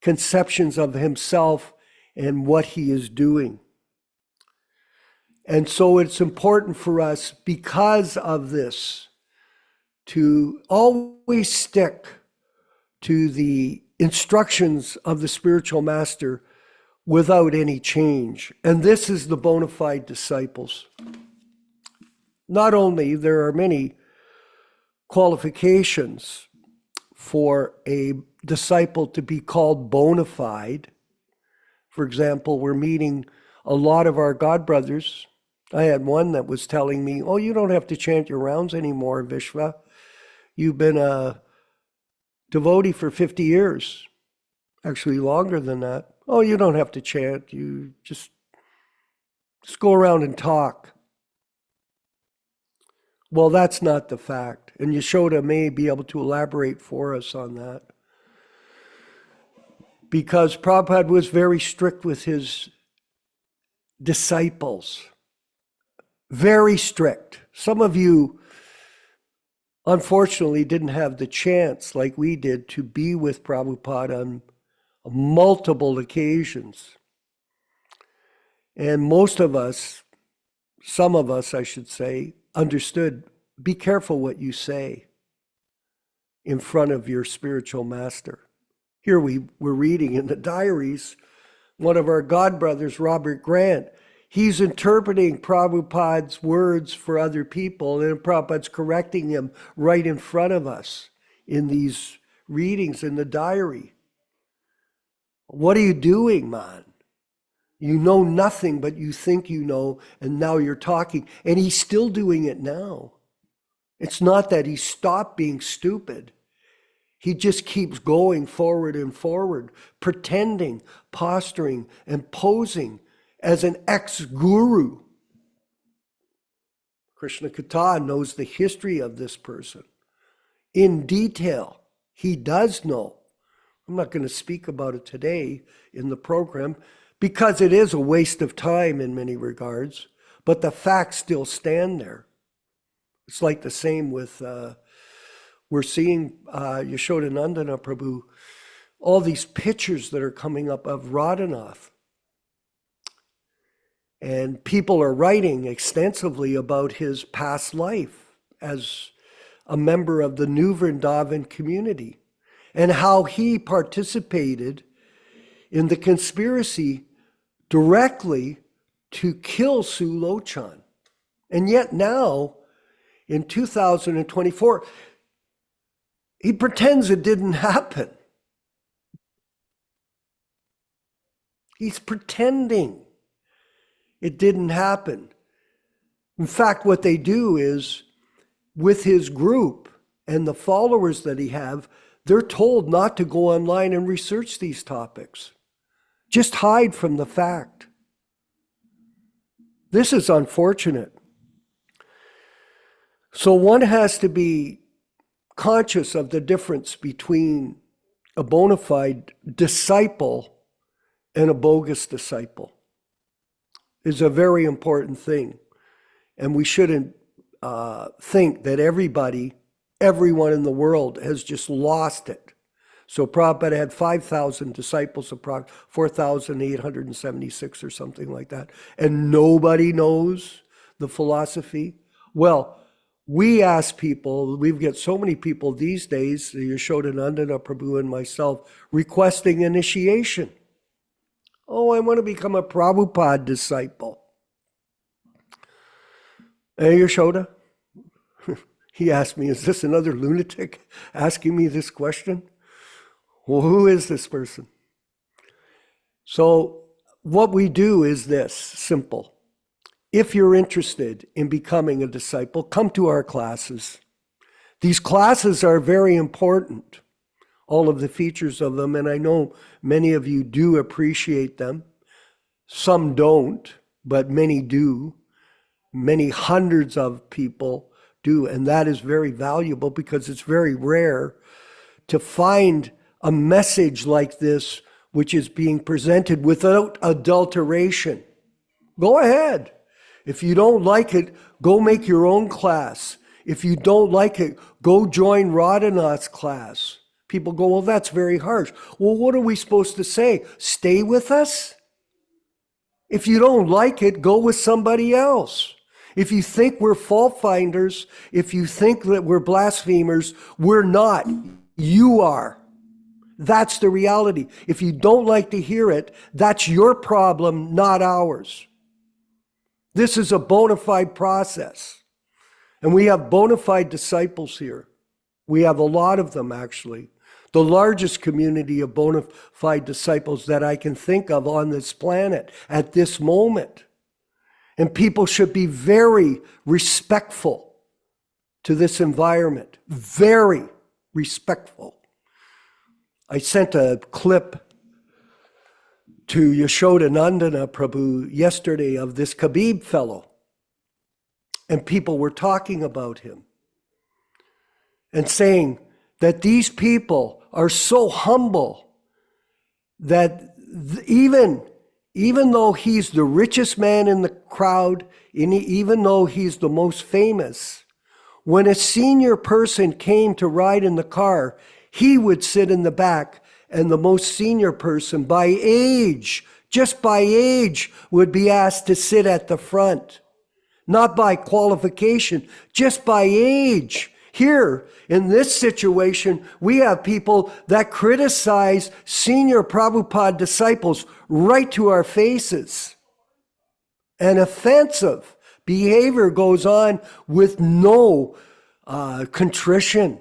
conceptions of himself and what he is doing. And so it's important for us, because of this, to always stick to the instructions of the spiritual master without any change. And this is the bona fide disciples. Not only there are many qualifications for a disciple to be called bona fide. For example, we're meeting a lot of our God brothers. I had one that was telling me, oh, you don't have to chant your rounds anymore, Vishva. You've been a devotee for 50 years, actually longer than that. Oh, you don't have to chant. You just go around and talk. Well, that's not the fact. And Yashoda may be able to elaborate for us on that. Because Prabhupada was very strict with his disciples. Very strict. Some of you, unfortunately, didn't have the chance, like we did, to be with Prabhupada on multiple occasions. And most of us, some of us, I should say, understood, be careful what you say in front of your spiritual master. Here we were reading in the diaries, one of our God brothers, Robert Grant, he's interpreting Prabhupada's words for other people, and Prabhupada's correcting him right in front of us in these readings in the diary. What are you doing, man? You know nothing, but you think you know, and now you're talking. And he's still doing it now. It's not that he stopped being stupid. He just keeps going forward and forward, pretending, posturing, and posing as an ex-guru. Krishna Katha knows the history of this person in detail. He does know I'm not going to speak about it today in the program because it is a waste of time in many regards, but the facts still stand there. It's like the same with, we're seeing Yashodanandana Prabhu, all these pictures that are coming up of Radhanath. And people are writing extensively about his past life as a member of the New Vrindavan community and how he participated in the conspiracy directly to kill Sulochan. And yet now, in 2024, he pretends it didn't happen. He's pretending it didn't happen. In fact, what they do is, with his group and the followers that he have, they're told not to go online and research these topics. Just hide from the fact. This is unfortunate. So one has to be conscious of the difference between a bona fide disciple and a bogus disciple. Is a very important thing. And we shouldn't think that everyone in the world has just lost it. So Prabhupada had 5,000 disciples, 4,876 or something like that. And nobody knows the philosophy. Well, we ask people, we've got so many people these days, Yashodanandana Prabhu and myself, requesting initiation. Oh, I want to become a Prabhupada disciple. Hey, Yashoda? He asked me, is this another lunatic asking me this question? Well, who is this person? So what we do is this, simple. If you're interested in becoming a disciple, come to our classes. These classes are very important. All of the features of them, and I know many of you do appreciate them. Some don't, but many do. Many hundreds of people do, and that is very valuable because it's very rare to find a message like this which is being presented without adulteration. Go ahead. If you don't like it, go make your own class. If you don't like it, go join Radhanath's class. People go, well, that's very harsh. Well, what are we supposed to say? Stay with us? If you don't like it, go with somebody else. If you think we're fault finders, if you think that we're blasphemers, we're not. You are. That's the reality. If you don't like to hear it, that's your problem, not ours. This is a bona fide process. And we have bona fide disciples here. We have a lot of them, actually. The largest community of bona fide disciples that I can think of on this planet at this moment. And people should be very respectful to this environment. Very respectful. I sent a clip to Yashodanandana Prabhu yesterday of this Khabib fellow. And people were talking about him and saying that these people are so humble that even though he's the richest man in the crowd, and even though he's the most famous, when a senior person came to ride in the car, he would sit in the back, and the most senior person by age, just by age, would be asked to sit at the front. Not by qualification, just by age. Here, in this situation, we have people that criticize senior Prabhupada disciples right to our faces. And offensive behavior goes on with no contrition,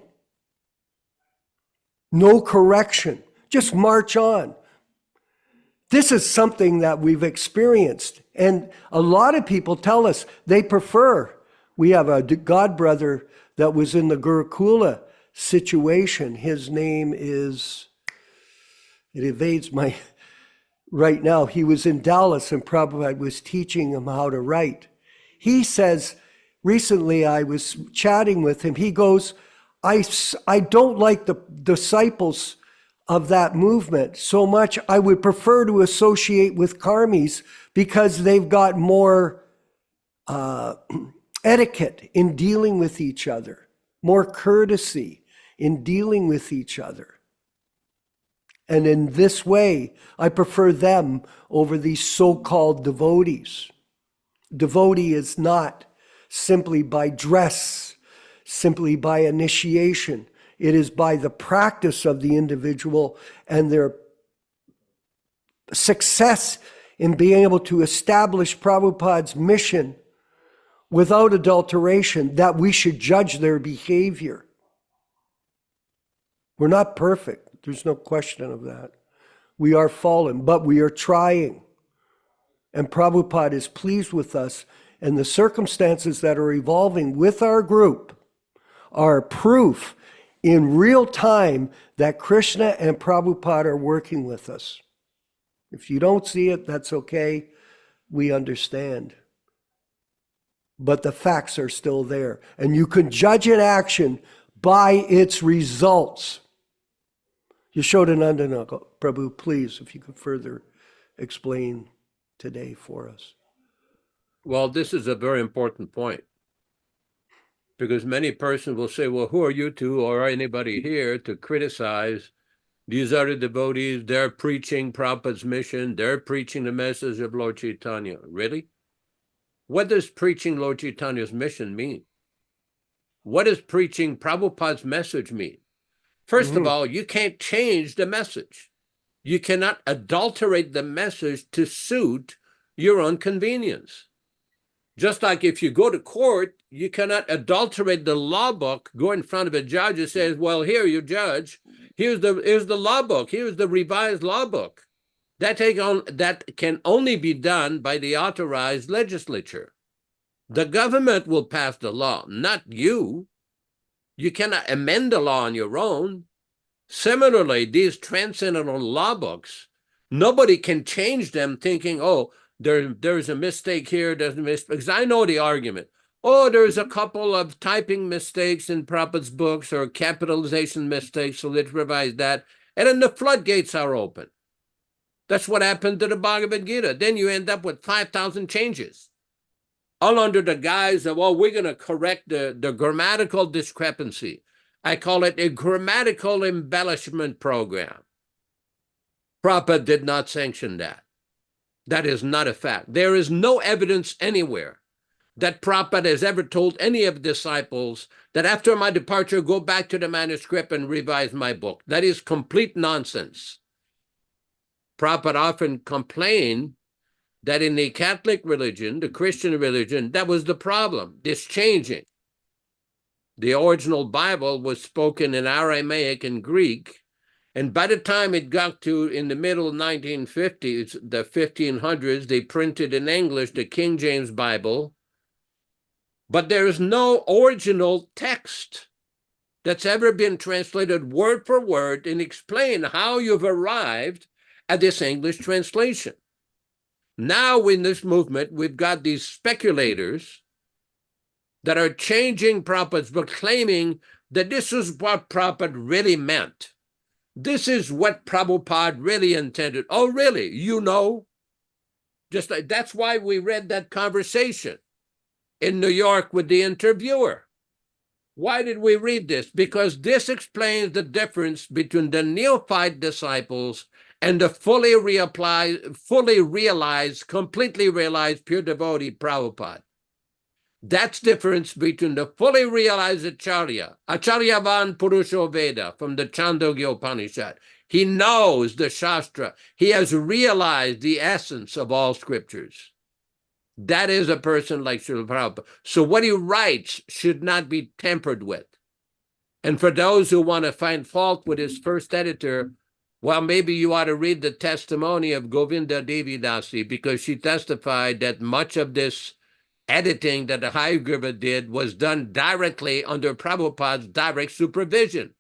no correction. Just march on. This is something that we've experienced. And a lot of people tell us they prefer. We have a god brother that was in the Gurukula situation. His name is, it evades my, right now. He was in Dallas and Prabhupada was teaching him how to write. He says, recently I was chatting with him. He goes, I don't like the disciples of that movement so much, I would prefer to associate with karmis because they've got more etiquette in dealing with each other, more courtesy in dealing with each other. And in this way, I prefer them over these so-called devotees. Devotee is not simply by dress, simply by initiation. It is by the practice of the individual and their success in being able to establish Prabhupada's mission without adulteration that we should judge their behavior. We're not perfect. There's no question of that. We are fallen, but we are trying. And Prabhupada is pleased with us, and the circumstances that are evolving with our group are proof in real time that Krishna and Prabhupada are working with us. If you don't see it, that's okay. We understand. But the facts are still there. And you can judge an action by its results. Yashodanandana Prabhu, please, if you could further explain today for us. Well, this is a very important point, because many persons will say, well, who are you two or anybody here to criticize these other devotees? They're preaching Prabhupada's mission. They're preaching the message of Lord Chaitanya. Really? What does preaching Lord Chaitanya's mission mean? What does preaching Prabhupada's message mean? First of all, you can't change the message. You cannot adulterate the message to suit your own convenience. Just like if you go to court, you cannot adulterate the law book, go in front of a judge and says, well, here, you judge, here's the law book, here's the revised law book. That can only be done by the authorized legislature. The government will pass the law, not you. You cannot amend the law on your own. Similarly, these transcendental law books, nobody can change them thinking, oh, there's a mistake here, there's a mistake. Because I know the argument. Oh, there's a couple of typing mistakes in Prabhupada's books or capitalization mistakes, so let's revise that. And then the floodgates are open. That's what happened to the Bhagavad Gita. Then you end up with 5,000 changes, all under the guise of, oh, we're going to correct the grammatical discrepancy. I call it a grammatical embellishment program. Prabhupada did not sanction that. That is not a fact. There is no evidence anywhere that Prabhupada has ever told any of the disciples that after my departure, go back to the manuscript and revise my book. That is complete nonsense. Prabhupada often complained that in the Catholic religion, the Christian religion, that was the problem, this changing. The original Bible was spoken in Aramaic and Greek, and by the time it got to in the middle 1950s, the 1500s, they printed in English the King James Bible, but there is no original text that's ever been translated word for word and explain how you've arrived at this English translation. Now in this movement, we've got these speculators that are changing Prabhupada's book, claiming that this is what Prabhupada really meant. This is what Prabhupada really intended. Oh, really? You know? Just like that's why we read that conversation in New York with the interviewer. Why did we read this? Because this explains the difference between the neophyte disciples and the fully realized, completely realized pure devotee Prabhupada. That's the difference between the fully realized Acharya, Acharyavan Purusho Veda from the Chandogya Upanishad. He knows the Shastra. He has realized the essence of all scriptures. That is a person like Srila Prabhupada. So what he writes should not be tampered with. And for those who want to find fault with his first editor, well, maybe you ought to read the testimony of Govinda Devi Dasi, because she testified that much of this editing that the Hayagriva did was done directly under Prabhupada's direct supervision.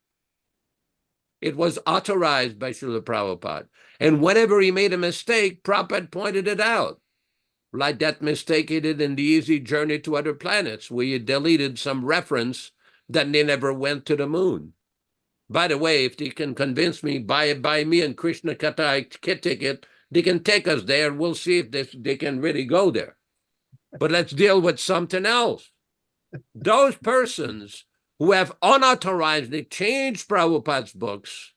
It was authorized by Srila Prabhupada. And whenever he made a mistake, Prabhupada pointed it out. Like that mistake he did in the Easy Journey to Other Planets, where he deleted some reference that they never went to the moon. By the way, if they can convince me, buy me and Krishna Kata ticket, they can take us there. We'll see if they can really go there. But let's deal with something else. Those persons who have unauthorizedly changed Prabhupada's books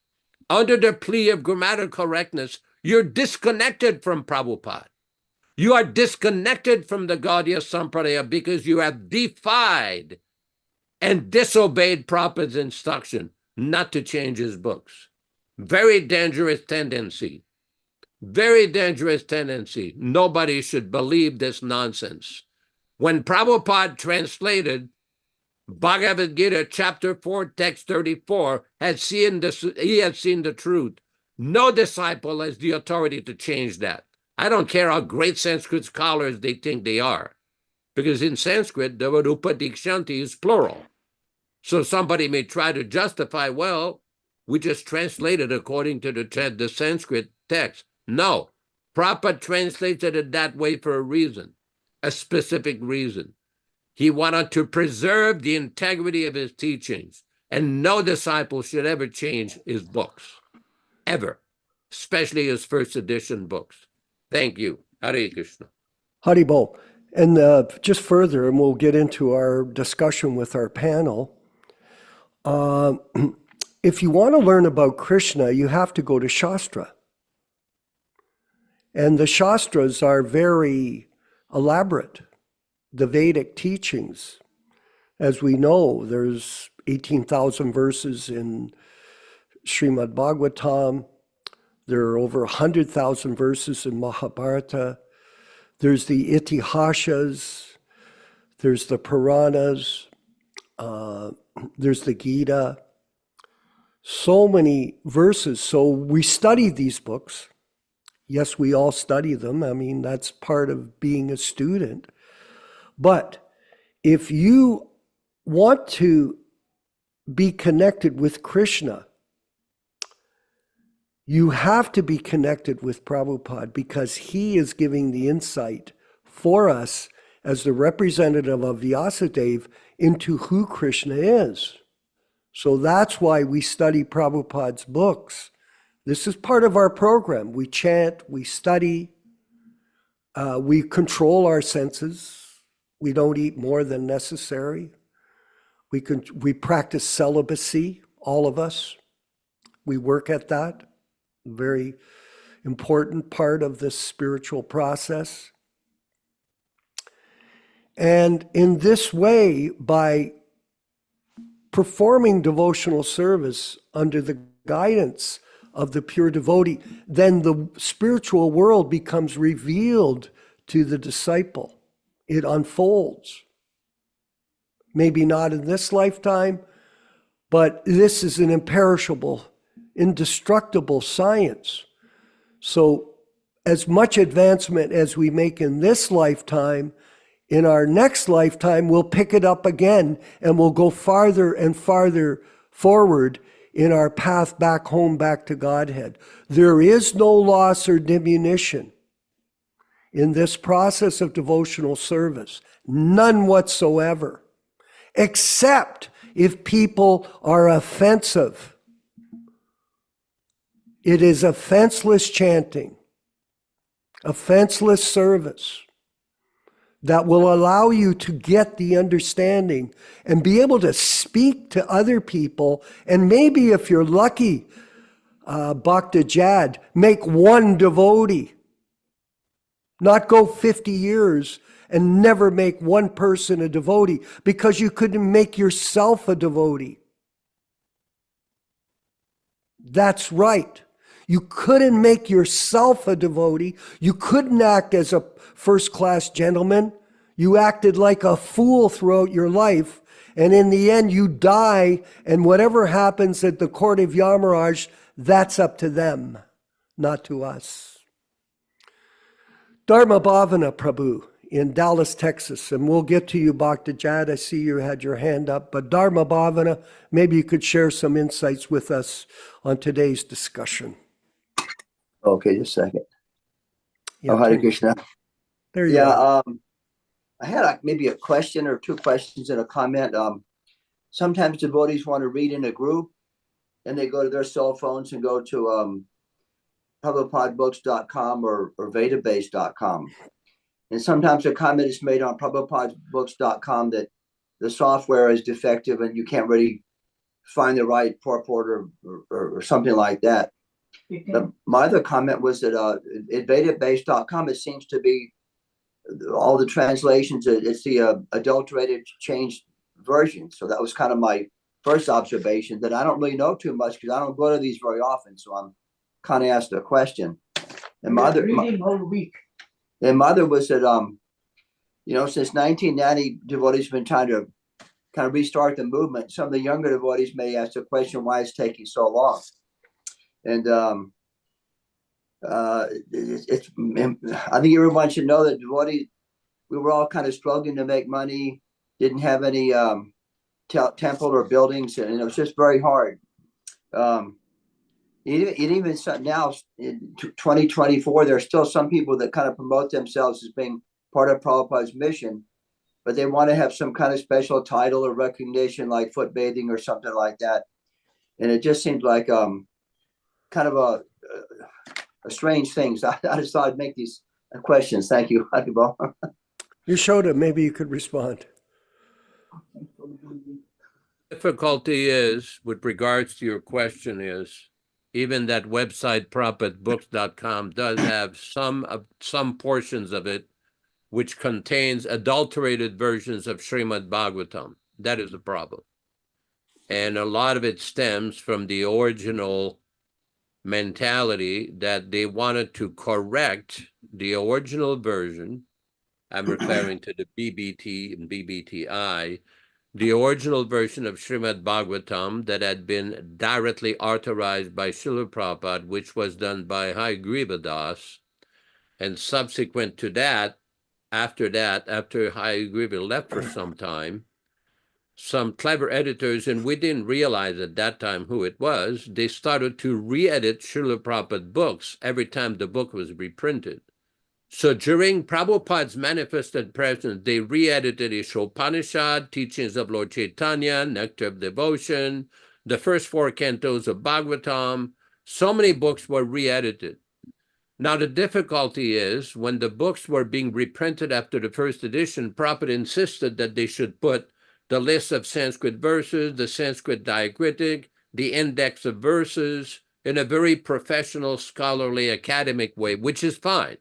under the plea of grammatical correctness, you're disconnected from Prabhupada. You are disconnected from the Gaudiya Sampradaya because you have defied and disobeyed Prabhupada's instruction not to change his books. Very dangerous tendency. Very dangerous tendency. Nobody should believe this nonsense. When Prabhupada translated Bhagavad Gita, chapter 4, text 34, he had seen the truth. No disciple has the authority to change that. I don't care how great Sanskrit scholars they think they are, because in Sanskrit, the word upadikshanti is plural. So somebody may try to justify, well, we just translated according to the Sanskrit text. No, Prabhupada translated it that way for a reason, a specific reason. He wanted to preserve the integrity of his teachings, and no disciple should ever change his books, ever, especially his first edition books. Thank you. Hare Krishna. Haribol. And just further, and we'll get into our discussion with our panel. If you want to learn about Krishna, you have to go to Shastra. And the Shastras are very elaborate. The Vedic teachings, as we know, there's 18,000 verses in Srimad Bhagavatam. There are over 100,000 verses in Mahabharata. There's the Itihasas. There's the Puranas. There's the Gita. So many verses. So we study these books. Yes, we all study them. I mean, that's part of being a student. But if you want to be connected with Krishna, you have to be connected with Prabhupada, because he is giving the insight for us as the representative of Vyāsadeva into who Krishna is. So that's why we study Prabhupada's books. This is part of our program. We chant, we study, we control our senses. We don't eat more than necessary. We practice celibacy, all of us. We work at that. Very important part of this spiritual process. And in this way, by performing devotional service under the guidance of the pure devotee, then the spiritual world becomes revealed to the disciple. It unfolds. Maybe not in this lifetime, but this is an imperishable, indestructible science. So as much advancement as we make in this lifetime, in our next lifetime, we'll pick it up again and we'll go farther and farther forward in our path back home, back to Godhead. There is no loss or diminution in this process of devotional service, none whatsoever, except if people are offensive. It is offenseless chanting, offenseless service that will allow you to get the understanding and be able to speak to other people. And maybe if you're lucky, Bhakta Jad, make one devotee. Not go 50 years and never make one person a devotee, because you couldn't make yourself a devotee. That's right. You couldn't make yourself a devotee. You couldn't act as a first-class gentleman. You acted like a fool throughout your life. And in the end, you die, and whatever happens at the court of Yamaraj, that's up to them, not to us. Dharma Bhavana Prabhu in Dallas, Texas, and we'll get to you, Bhakta Jad. I see you had your hand up, but Dharma Bhavana, maybe you could share some insights with us on today's discussion. Okay, just a second. Yeah, Hare Krishna. there you are. I had maybe a question or two questions and a comment. Sometimes devotees want to read in a group, and they go to their cell phones and go to PrabhupadaBooks.com or Vedabase.com. And sometimes a comment is made on PrabhupadaBooks.com that the software is defective and you can't really find the right purport or something like that. But my other comment was that at Vedabase.com, it seems to be all the translations, it's the adulterated, changed version. So that was kind of my first observation, that I don't really know too much because I don't go to these very often. So I'm kind of asked a question. And my other was that, since 1990, devotees have been trying to kind of restart the movement. Some of the younger devotees may ask the question, why it's taking so long? And I think everyone should know that devotees, we were all kind of struggling to make money, didn't have any temple or buildings, and it was just very hard. Even now in 2024, there are still some people that kind of promote themselves as being part of Prabhupada's mission, but they want to have some kind of special title or recognition like foot bathing or something like that. And it just seemed like kind of a strange thing. So I just thought I'd make these questions. Thank you. Yashoda, maybe you could respond. Difficulty is, with regards to your question, is even that website PrabhupadaBooks.com does have some portions of it which contains adulterated versions of Srimad Bhagavatam. That is a problem. And a lot of it stems from the original mentality that they wanted to correct the original version. I'm referring to the BBT and BBTI, the original version of Srimad Bhagavatam that had been directly authorized by Srila Prabhupada, which was done by Hayagriva Das. And subsequent to that, after Hayagriva left for some time, some clever editors, and we didn't realize at that time who it was, they started to re-edit Srila Prabhupada books every time the book was reprinted. So during Prabhupada's manifested presence, they re-edited Ishopanishad, Teachings of Lord Chaitanya, Nectar of Devotion, the first 4 cantos of Bhagavatam. So many books were re-edited. Now the difficulty is, when the books were being reprinted after the first edition, Prabhupada insisted that they should put the list of Sanskrit verses, the Sanskrit diacritic, the index of verses, in a very professional, scholarly, academic way, which is fine.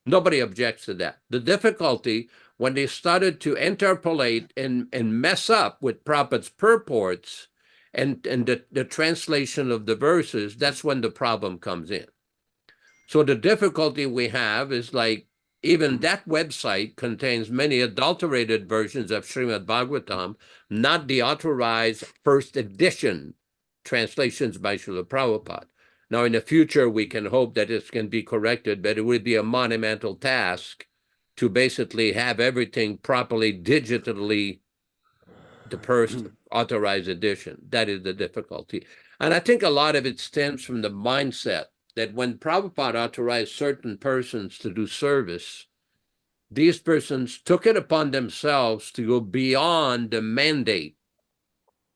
Nobody objects to that. The difficulty, when they started to interpolate and mess up with Prabhupada's purports and the translation of the verses, that's when the problem comes in. So the difficulty we have is, like, even that website contains many adulterated versions of Srimad Bhagavatam, not the authorized first edition translations by Srila Prabhupada. Now, in the future, we can hope that this can be corrected, but it would be a monumental task to basically have everything properly digitally, the first authorized edition. That is the difficulty. And I think a lot of it stems from the mindset that when Prabhupada authorized certain persons to do service, these persons took it upon themselves to go beyond the mandate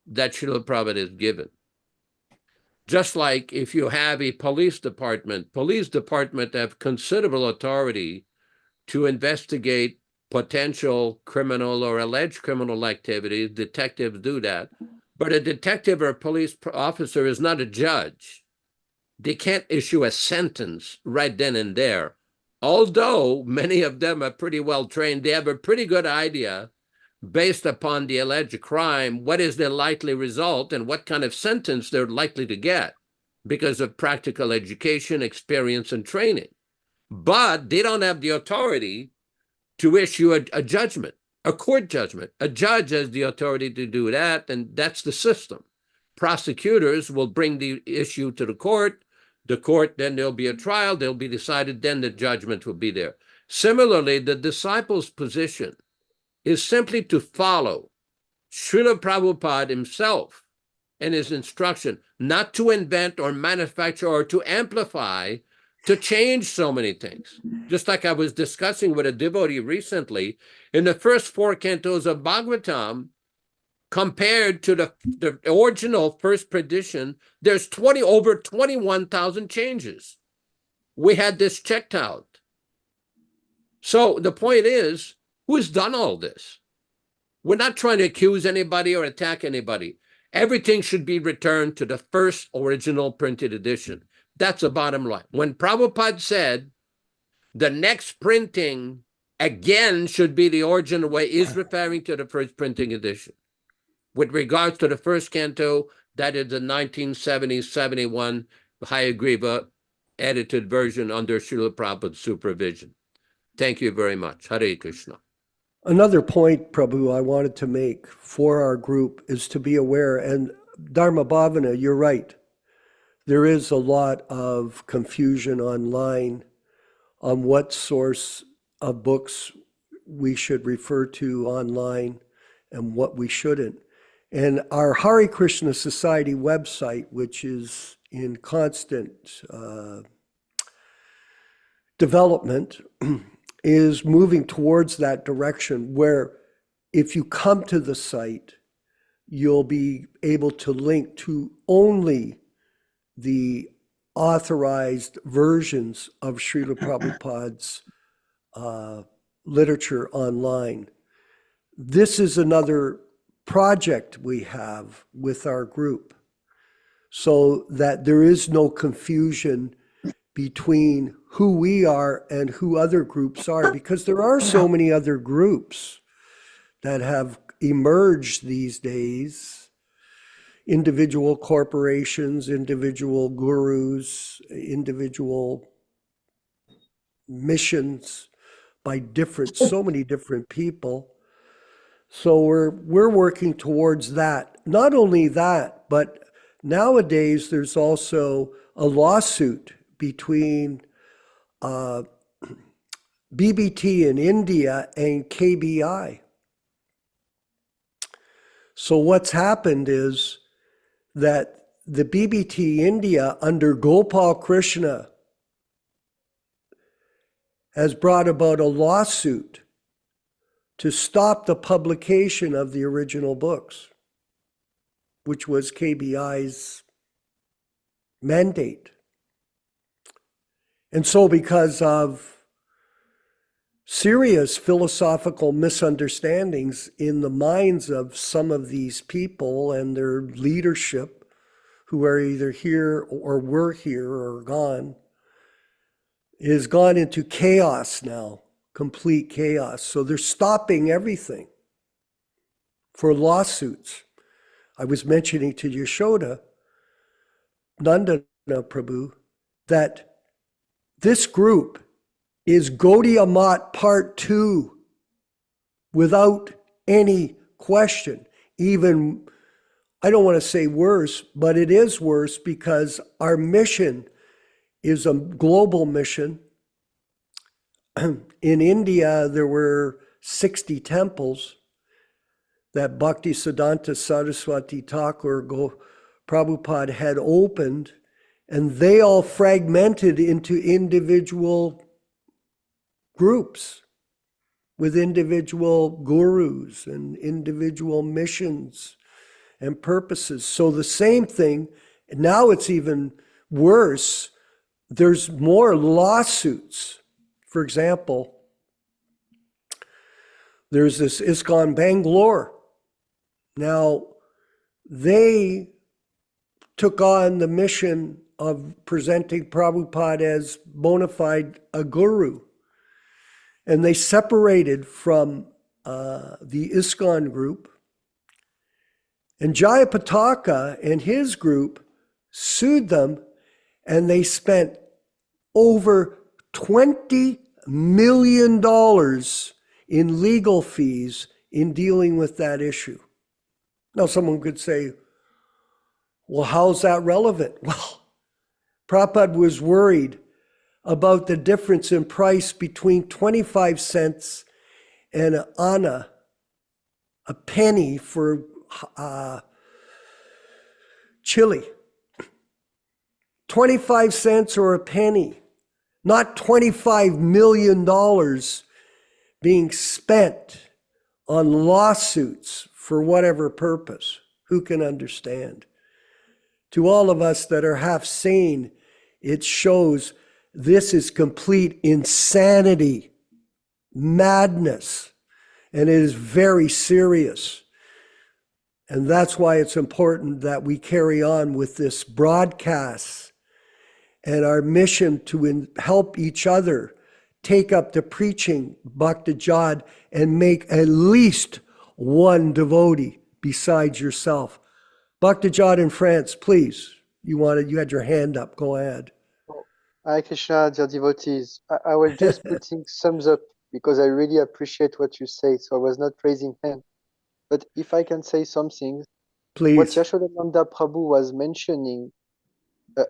that Srila Prabhupada has given. Just like if you have a police department have considerable authority to investigate potential criminal or alleged criminal activities. Detectives do that. But a detective or a police officer is not a judge. They can't issue a sentence right then and there. Although many of them are pretty well trained, they have a pretty good idea, based upon the alleged crime, what is their likely result and what kind of sentence they're likely to get because of practical education, experience, and training. But they don't have the authority to issue a judgment, a court judgment. A judge has the authority to do that, and that's the system. Prosecutors will bring the issue to the court. The court, then there'll be a trial, they'll be decided, then the judgment will be there. Similarly, the disciple's position is simply to follow Srila Prabhupada himself and his instruction, not to invent or manufacture or to amplify, to change so many things. Just like I was discussing with a devotee recently, in the first 4 cantos of Bhagavatam, compared to the original first edition, there's over 21,000 changes. We had this checked out. So the point is, who's done all this? We're not trying to accuse anybody or attack anybody. Everything should be returned to the first original printed edition. That's the bottom line. When Prabhupada said the next printing again should be the original way, is referring to the first printing edition. With regards to the first canto, that is the 1970-71 Hayagriva edited version under Srila Prabhupada's supervision. Thank you very much. Hare Krishna. Another point, Prabhu, I wanted to make for our group is to be aware, and Dharma Bhavana, you're right. There is a lot of confusion online on what source of books we should refer to online and what we shouldn't. And our Hare Krishna Society website, which is in constant development, is moving towards that direction where if you come to the site, you'll be able to link to only the authorized versions of Srila Prabhupada's literature online. This is another project we have with our group so that there is no confusion between who we are and who other groups are, because there are so many other groups that have emerged these days, individual corporations, individual gurus, individual missions by so many different people. So we're working towards that. Not only that, but nowadays there's also a lawsuit between BBT in India and KBI. So what's happened is that the BBT India under Gopal Krishna has brought about a lawsuit to stop the publication of the original books, which was KBI's mandate. And so because of serious philosophical misunderstandings in the minds of some of these people and their leadership, who are either here or were here or gone, it has gone into chaos now, complete chaos. So they're stopping everything for lawsuits. I was mentioning to Yashoda, Nandana Prabhu, that this group is Gaudiya Math Part 2 without any question. Even, I don't want to say worse, but it is worse because our mission is a global mission. In India, there were 60 temples that Bhaktisiddhanta Saraswati Thakur Prabhupada had opened, and they all fragmented into individual groups with individual gurus and individual missions and purposes. So the same thing, now it's even worse. There's more lawsuits. For example, there's this ISKCON Bangalore. Now, they took on the mission of presenting Prabhupada as bona fide a guru. And they separated from the ISKCON group. And Jayapataka and his group sued them, and they spent over $20 million in legal fees in dealing with that issue. Now, someone could say, well, how's that relevant? Well, Prabhupada was worried about the difference in price between 25 cents and an anna, a penny for chili. 25 cents or a penny, not $25 million being spent on lawsuits for whatever purpose. Who can understand? To all of us that are half sane, it shows this is complete insanity, madness, and it is very serious. And that's why it's important that we carry on with this broadcast and our mission to help each other take up the preaching, Bhakti Jod, and make at least one devotee besides yourself. Bhakti Jod in France, please. You had your hand up. Go ahead. Hare Krishna, dear devotees. I was just putting thumbs up because I really appreciate what you say. So I was not raising hand. But if I can say something, Please. What Yashodananda Prabhu was mentioning,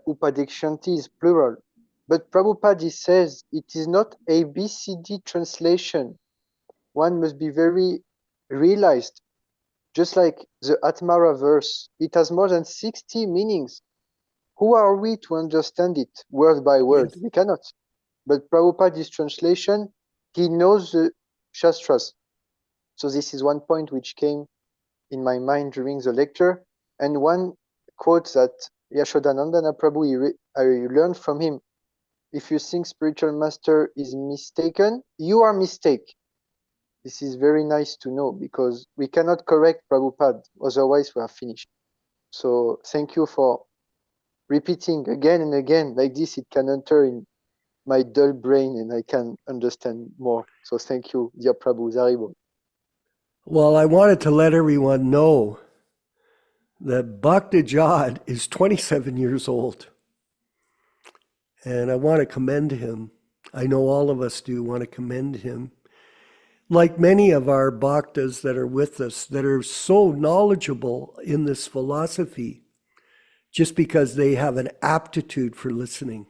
Upadekshanti is plural. But Prabhupada says it is not ABCD translation. One must be very realized. Just like the Atmara verse, it has more than 60 meanings. Who are we to understand it word by word? Yes. We cannot. But Prabhupada's translation, he knows the Shastras. So this is one point which came in my mind during the lecture. And one quote that Yashodanandana Prabhu, I learned from him, if you think spiritual master is mistaken, you are mistaken. This is very nice to know because we cannot correct Prabhupada, otherwise we are finished. So thank you for repeating again and again. Like this, it can enter in my dull brain and I can understand more. So thank you, dear Prabhu Zaribo. Well, I wanted to let everyone know that Bhakti Jod is 27 years old. And I want to commend him. I know all of us do want to commend him. Like many of our bhaktas that are with us, that are so knowledgeable in this philosophy, just because they have an aptitude for listening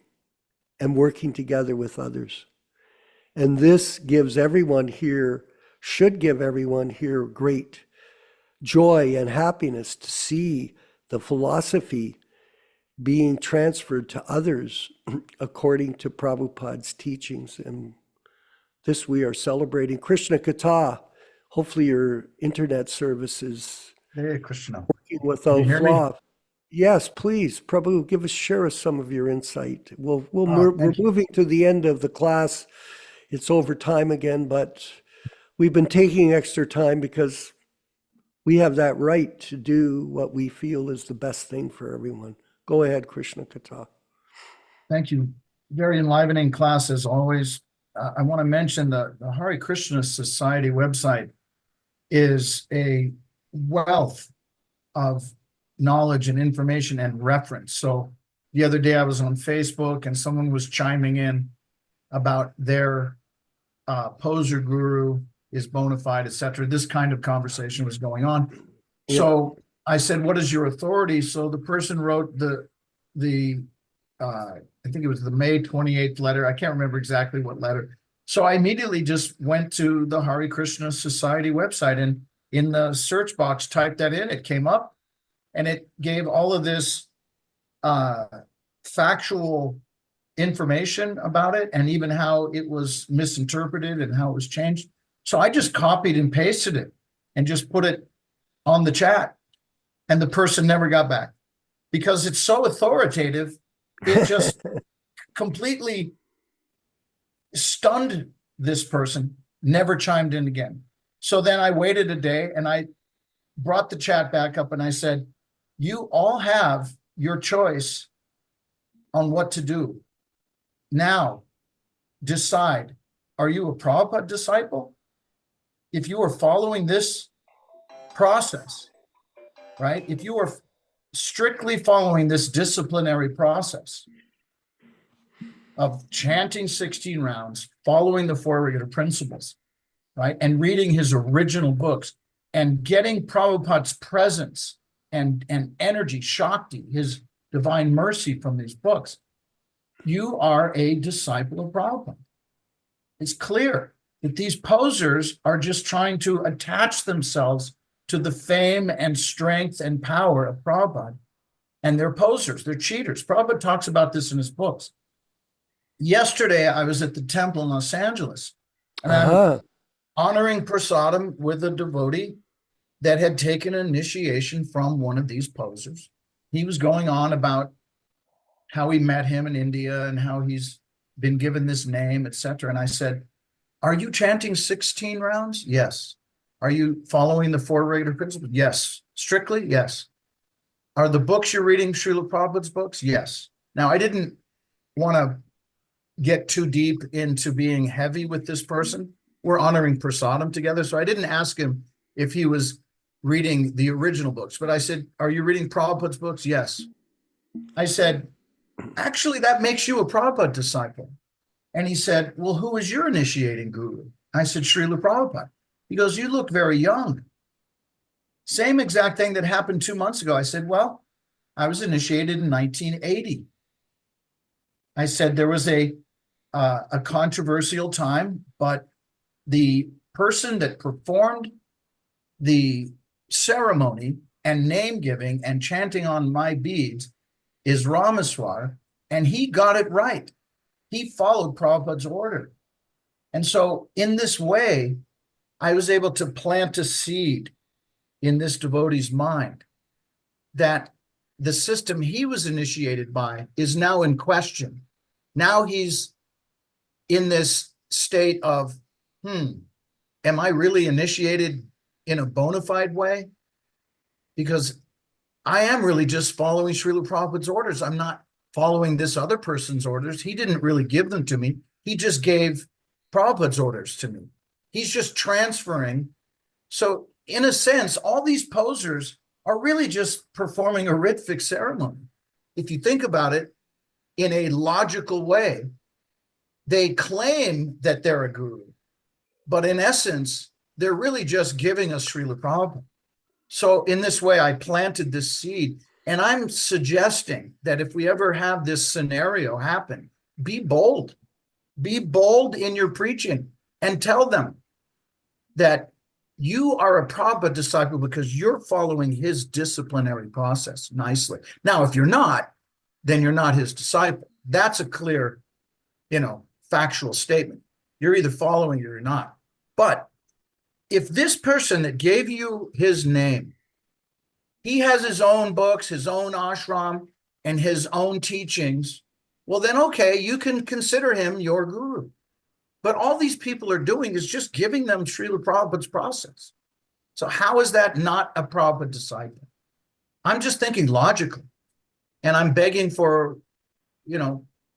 and working together with others. And this gives everyone here, should give everyone here great joy and happiness to see the philosophy being transferred to others according to Prabhupada's teachings. And this we are celebrating. Krishna Katha, hopefully your internet service is Krishna. working without flaw. Yes, please, Prabhu, share us some of your insight. We're moving to the end of the class. It's over time again, but we've been taking extra time because we have that right to do what we feel is the best thing for everyone. Go ahead, Krishna Katha. Thank you. Very enlivening class as always. I want to mention the Hare Krishna Society website is a wealth of knowledge and information and reference. So the other day I was on Facebook and someone was chiming in about their poser guru is bona fide, etc. This kind of conversation was going on. Yeah. So I said, what is your authority? So the person wrote I think it was the May 28th letter. I can't remember exactly what letter. So I immediately just went to the Hare Krishna Society website and in the search box, typed that in. It came up and it gave all of this factual information about it and even how it was misinterpreted and how it was changed. So I just copied and pasted it and just put it on the chat. And the person never got back because it's so authoritative. It just completely stunned this person, never chimed in again. So then I waited a day and I brought the chat back up and I said, you all have your choice on what to do. Now, decide, are you a Prabhupada disciple? If you are following this process, right? If you are strictly following this disciplinary process of chanting 16 rounds, following the four regular principles, right? And reading his original books and getting Prabhupada's presence and energy, Shakti, his divine mercy from these books, you are a disciple of Prabhupada. It's clear that these posers are just trying to attach themselves to the fame and strength and power of Prabhupada. And they're posers, they're cheaters. Prabhupada talks about this in his books. Yesterday, I was at the temple in Los Angeles, and I'm honoring prasadam with a devotee, that had taken an initiation from one of these posers. He was going on about how he met him in India and how he's been given this name, etc. And I said, are you chanting 16 rounds? Yes. Are you following the 4 regular principles? Yes. Strictly? Yes. Are the books you're reading Srila Prabhupada's books? Yes. Now, I didn't want to get too deep into being heavy with this person. We're honoring prasadam together. So I didn't ask him if he was reading the original books, but I said, are you reading Prabhupada's books? Yes. I said, actually, that makes you a Prabhupada disciple. And he said, well, who is your initiating guru? I said, Srila Prabhupada. He goes, you look very young. Same exact thing that happened 2 months ago. I said, well, I was initiated in 1980. I said there was a controversial time, but the person that performed the ceremony and name giving and chanting on my beads is Ramaswar, and he got it right. He followed Prabhupada's order. And so in this way, I was able to plant a seed in this devotee's mind that the system he was initiated by is now in question. Now he's in this state of, am I really initiated in a bona fide way? Because I am really just following Srila Prabhupada's orders. I'm not following this other person's orders. He didn't really give them to me. He just gave Prabhupada's orders to me. He's just transferring. So in a sense, all these posers are really just performing a ritvik ceremony. If you think about it in a logical way, they claim that they're a guru, but in essence, they're really just giving us Srila Prabhupada. So in this way, I planted this seed, and I'm suggesting that if we ever have this scenario happen, be bold. Be bold in your preaching and tell them that you are a Prabhupada disciple because you're following his disciplinary process nicely. Now, if you're not, then you're not his disciple. That's a clear, factual statement. You're either following or you're not. But if this person that gave you his name, he has his own books, his own ashram, and his own teachings, well, then, okay, you can consider him your guru. But all these people are doing is just giving them Srila Prabhupada's process. So how is that not a Prabhupada disciple? I'm just thinking logically. And I'm begging for,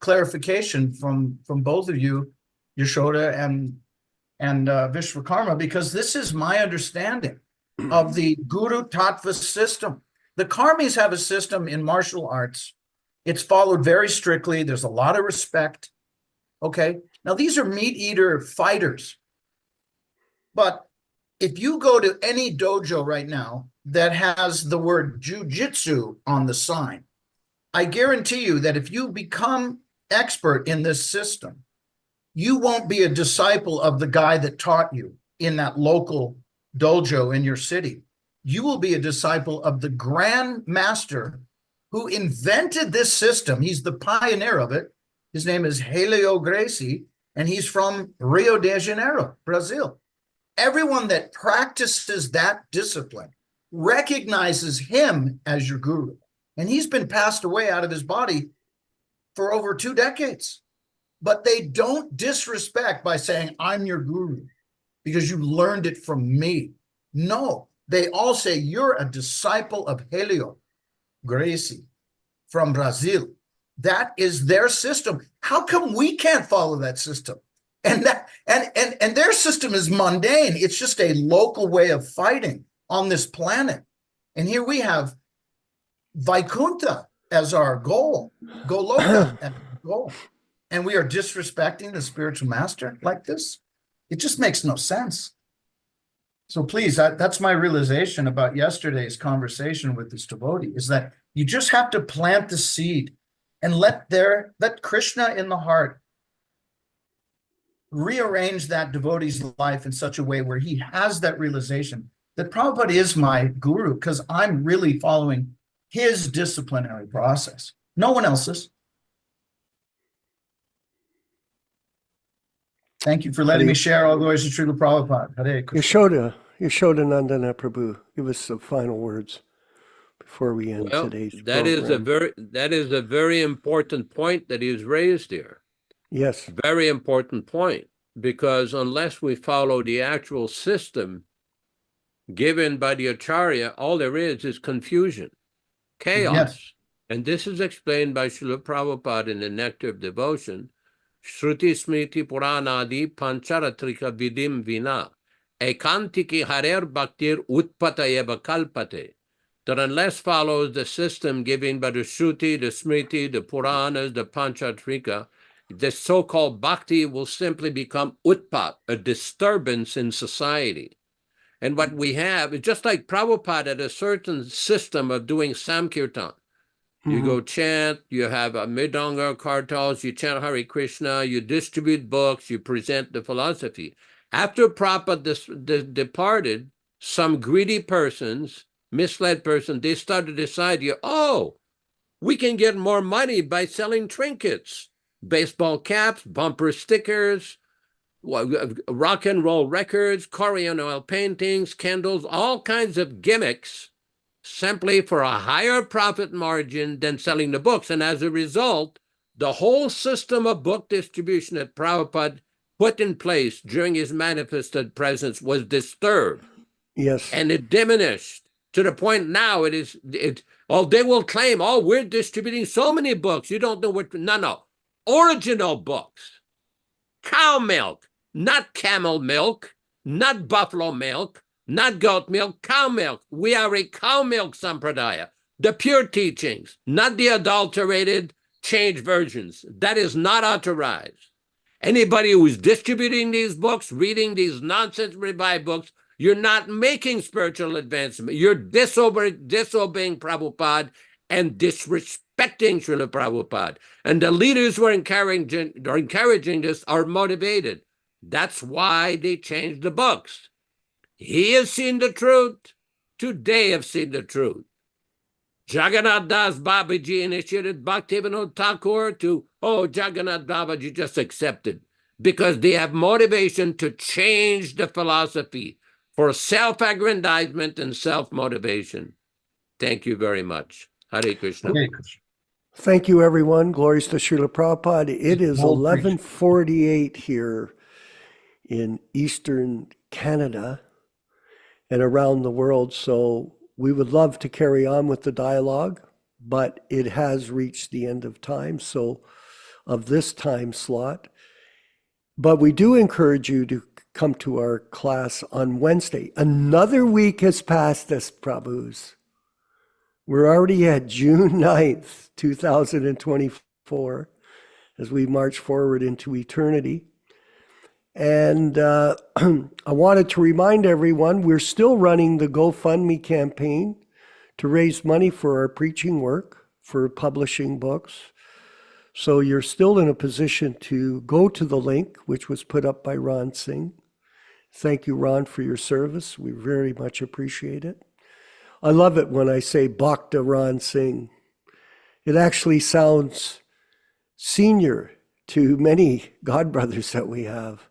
clarification from both of you, Yashoda and Vishwakarma, because this is my understanding of the Guru Tattva system. The Karmis have a system in martial arts. It's followed very strictly. There's a lot of respect. Okay. Now, these are meat eater fighters. But if you go to any dojo right now that has the word jujitsu on the sign, I guarantee you that if you become expert in this system, you won't be a disciple of the guy that taught you in that local dojo in your city. You will be a disciple of the grand master who invented this system. He's the pioneer of it. His name is Helio Gracie, and he's from Rio de Janeiro, Brazil. Everyone that practices that discipline recognizes him as your guru. And he's been passed away out of his body for over 2 decades. But they don't disrespect by saying, I'm your guru because you learned it from me. No, they all say, you're a disciple of Helio Gracie from Brazil. That is their system. How come we can't follow that system? And their system is mundane. It's just a local way of fighting on this planet. And here we have Vaikuntha as our goal, Goloka as our goal. And we are disrespecting the spiritual master like this. It just makes no sense. So please, that's my realization about yesterday's conversation with this devotee, is that you just have to plant the seed and let Krishna in the heart rearrange that devotee's life in such a way where he has that realization that Prabhupada is my guru because I'm really following his disciplinary process, no one else's. Thank you for letting me share all the ways to Srila Prabhupada. Hare Krishna. Yashodanandana Prabhu, give us some final words before we end Well, today's that is program. that is a very important point that is raised here. Yes. Very important point, because unless we follow the actual system given by the Acharya, all there is confusion, chaos. Yes. And this is explained by Srila Prabhupada in the Nectar of Devotion. Shruti Smriti Puranadi Pancharatrika Vidim Vina Ekantiki Harer Bhaktir Utpata Eva Kalpate. That unless follows the system given by the Shruti, the Smriti, the Puranas, the Panchatrika, the so-called bhakti will simply become utpat, a disturbance in society. And what we have is just like Prabhupada had a certain system of doing Samkirtan. You go chant, you have a Mridanga kartals, you chant Hare Krishna, you distribute books, you present the philosophy. After Prabhupada departed, some greedy persons, misled persons, they started to decide, oh, we can get more money by selling trinkets, baseball caps, bumper stickers, rock and roll records, Korean oil paintings, candles, all kinds of gimmicks, simply for a higher profit margin than selling the books. And as a result, the whole system of book distribution that Prabhupada put in place during his manifested presence was disturbed. Yes. And it diminished to the point now they will claim, we're distributing so many books. You don't know what, no. Original books, cow milk, not camel milk, not buffalo milk, not goat milk, cow milk. We are a cow milk sampradaya. The pure teachings, not the adulterated, changed versions. That is not authorized. Anybody who is distributing these books, reading these nonsense revived books, you're not making spiritual advancement. You're disobeying Prabhupada and disrespecting Srila Prabhupada. And the leaders who are encouraging this are motivated. That's why they changed the books. He has seen the truth. Today have seen the truth. Jagannath Das Babaji initiated Bhaktivinoda Thakur to, Jagannath Babaji just accepted, because they have motivation to change the philosophy for self-aggrandizement and self-motivation. Thank you very much. Hare Krishna. Hare Krishna. Thank you, everyone. Glories to Srila Prabhupada. It is 11:48 here in Eastern Canada and around the world. So we would love to carry on with the dialogue, but it has reached the end of time, of this time slot. But we do encourage you to come to our class on Wednesday. Another week has passed us, Prabhus. We're already at June 9th, 2024, as we march forward into eternity. And I wanted to remind everyone, we're still running the GoFundMe campaign to raise money for our preaching work, for publishing books. So you're still in a position to go to the link, which was put up by Ron Singh. Thank you, Ron, for your service. We very much appreciate it. I love it when I say Bhakta Ron Singh. It actually sounds senior to many godbrothers that we have.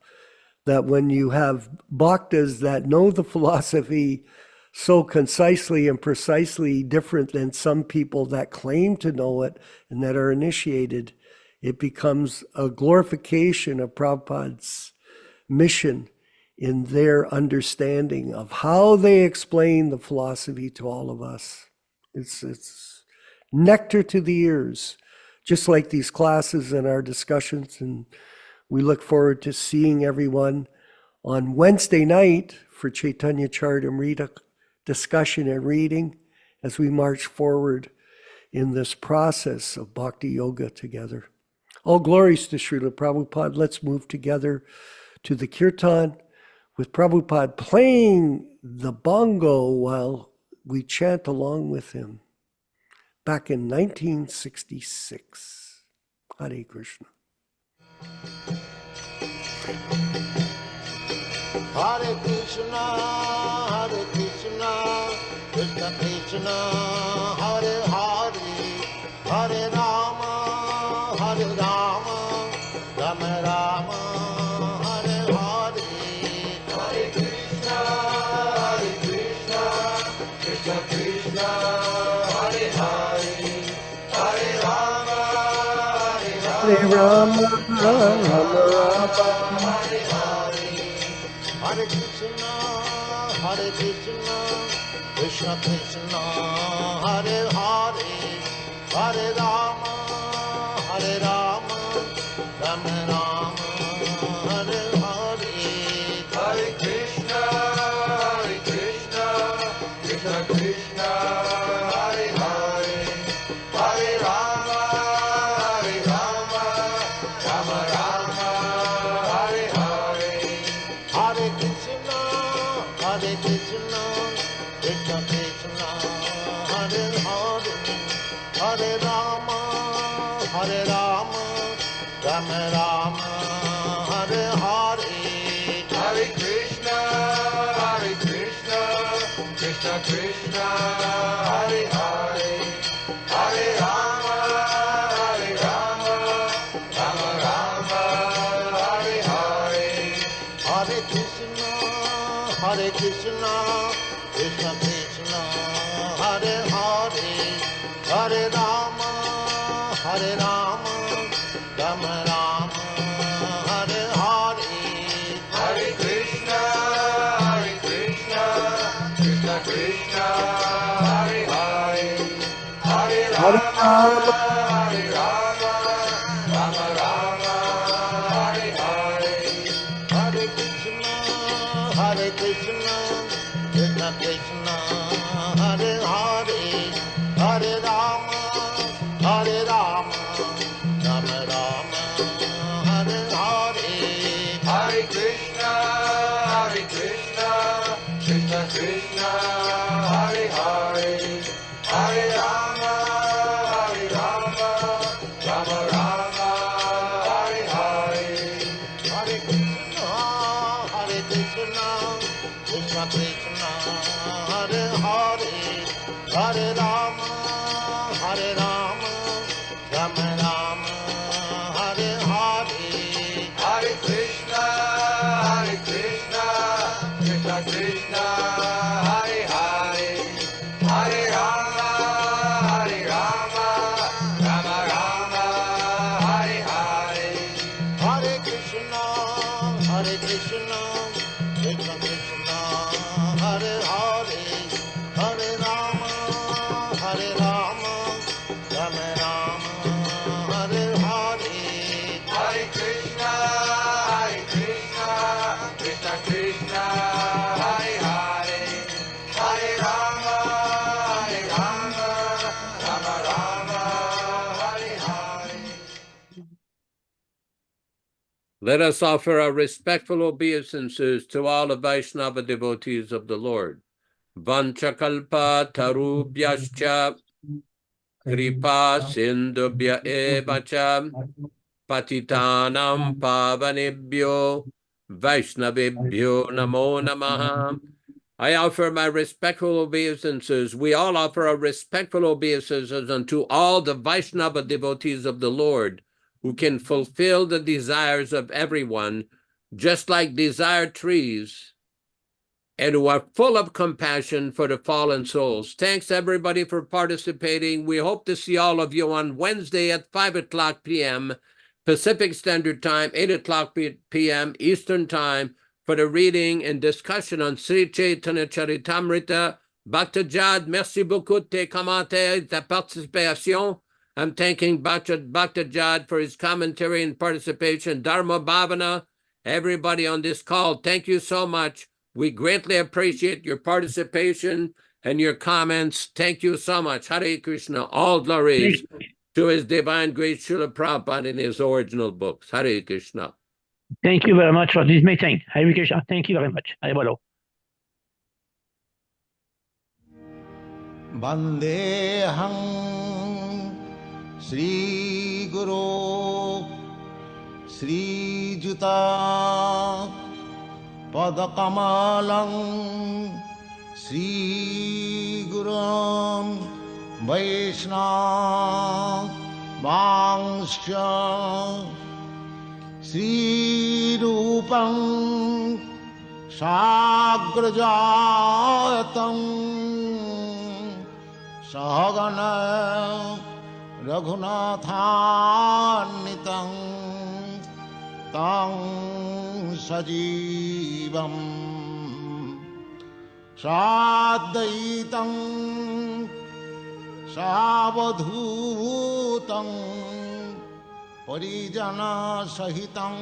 That when you have bhaktas that know the philosophy so concisely and precisely different than some people that claim to know it and that are initiated, it becomes a glorification of Prabhupada's mission in their understanding of how they explain the philosophy to all of us. It's nectar to the ears, just like these classes and our discussions. And we look forward to seeing everyone on Wednesday night for Chaitanya Charitamrita discussion and reading as we march forward in this process of Bhakti Yoga together. All glories to Srila Prabhupada. Let's move together to the Kirtan with Prabhupada playing the bongo while we chant along with him back in 1966. Hare Krishna. Hare Krishna, Krishna Krishna, Hare Hare, Hare Rama, Rama Rama, Hare Hare. Hare Krishna, Rama, Rama Rama. Hare Krishna, Krishna Krishna, Hare Hare, Hare Rama, Rama Rama, Hare Hare. Hare Krishna, Krishna Krishna, Hare Hare, Hare Rama, Rama Rama, Hare Hare. Hare Krishna, Krishna Krishna, Hare Hare, Hare Rama, Rama Rama, Hare Hare. Hare Krishna, Krishna Krishna, Hare Hare, Hare Rama, Rama Rama, Hare Hare. Hare Krishna, Krishna Krishna, Hare Hare, Hare Rama, Rama Rama, Hare Hare. Hare Krishna, Krishna Krishna, Hare Hare, Hare Rama, Rama Rama, Hare Hare. Hare Krishna, Krishna Krishna, Hare Hare, Hare Rama, Rama Rama, Hare Hare. Hare Krishna, Krishna Krishna, Hare Hare, Hare Rama, Rama Rama, Hare Hare. Hare Krishna, Krishna Krishna, Hare Hare, Hare Rama, Rama Rama, Hare Hare. Hare Krishna, Krishna Krishna, Hare Hare, Hare Rama, Rama Rama, Hare Hare. Hare Krishna, Krishna Krishna, Hare Hare, Hare Rama, Rama Rama, Hare Hare. Hare Krishna, Krishna Krishna, Hare Hare, Hare Rama, Rama Rama, Hare Hare. Let us offer our respectful obeisances to all the Vaishnava devotees of the Lord. Vanchakalpa tarubhyascha kripa sindubhya evacha patitanam pavanebhyo Vaishnavebhyo namo namaha. I offer my respectful obeisances. We all offer our respectful obeisances unto all the Vaishnava devotees of the Lord, who can fulfill the desires of everyone, just like desire trees, and who are full of compassion for the fallen souls. Thanks, everybody, for participating. We hope to see all of you on Wednesday at 5 o'clock p.m. Pacific Standard Time, 8 o'clock p.m. Eastern Time, for the reading and discussion on Sri Chaitanya Charitamrita. Bhakta Jad, merci beaucoup de commentaires, ta participation. I'm thanking Bhakta Jad for his commentary and participation. Dharma Bhavana, everybody on this call, thank you so much. We greatly appreciate your participation and your comments. Thank you so much. Hare Krishna. All glories to His Divine Grace Srila Prabhupada in his original books. Hare Krishna. Thank you very much for this meeting. Hare Krishna. Thank you very much. Hare Bolo. Vandeham Sri Guru Sri Juta Padakamalam Sri Gurum Vaishnava Vangscha Sri Rupam Sagrajatam Sahagana रघुनाथान्वितं तं सजीवं साद्वैतं सावधूतं परिजनसहितं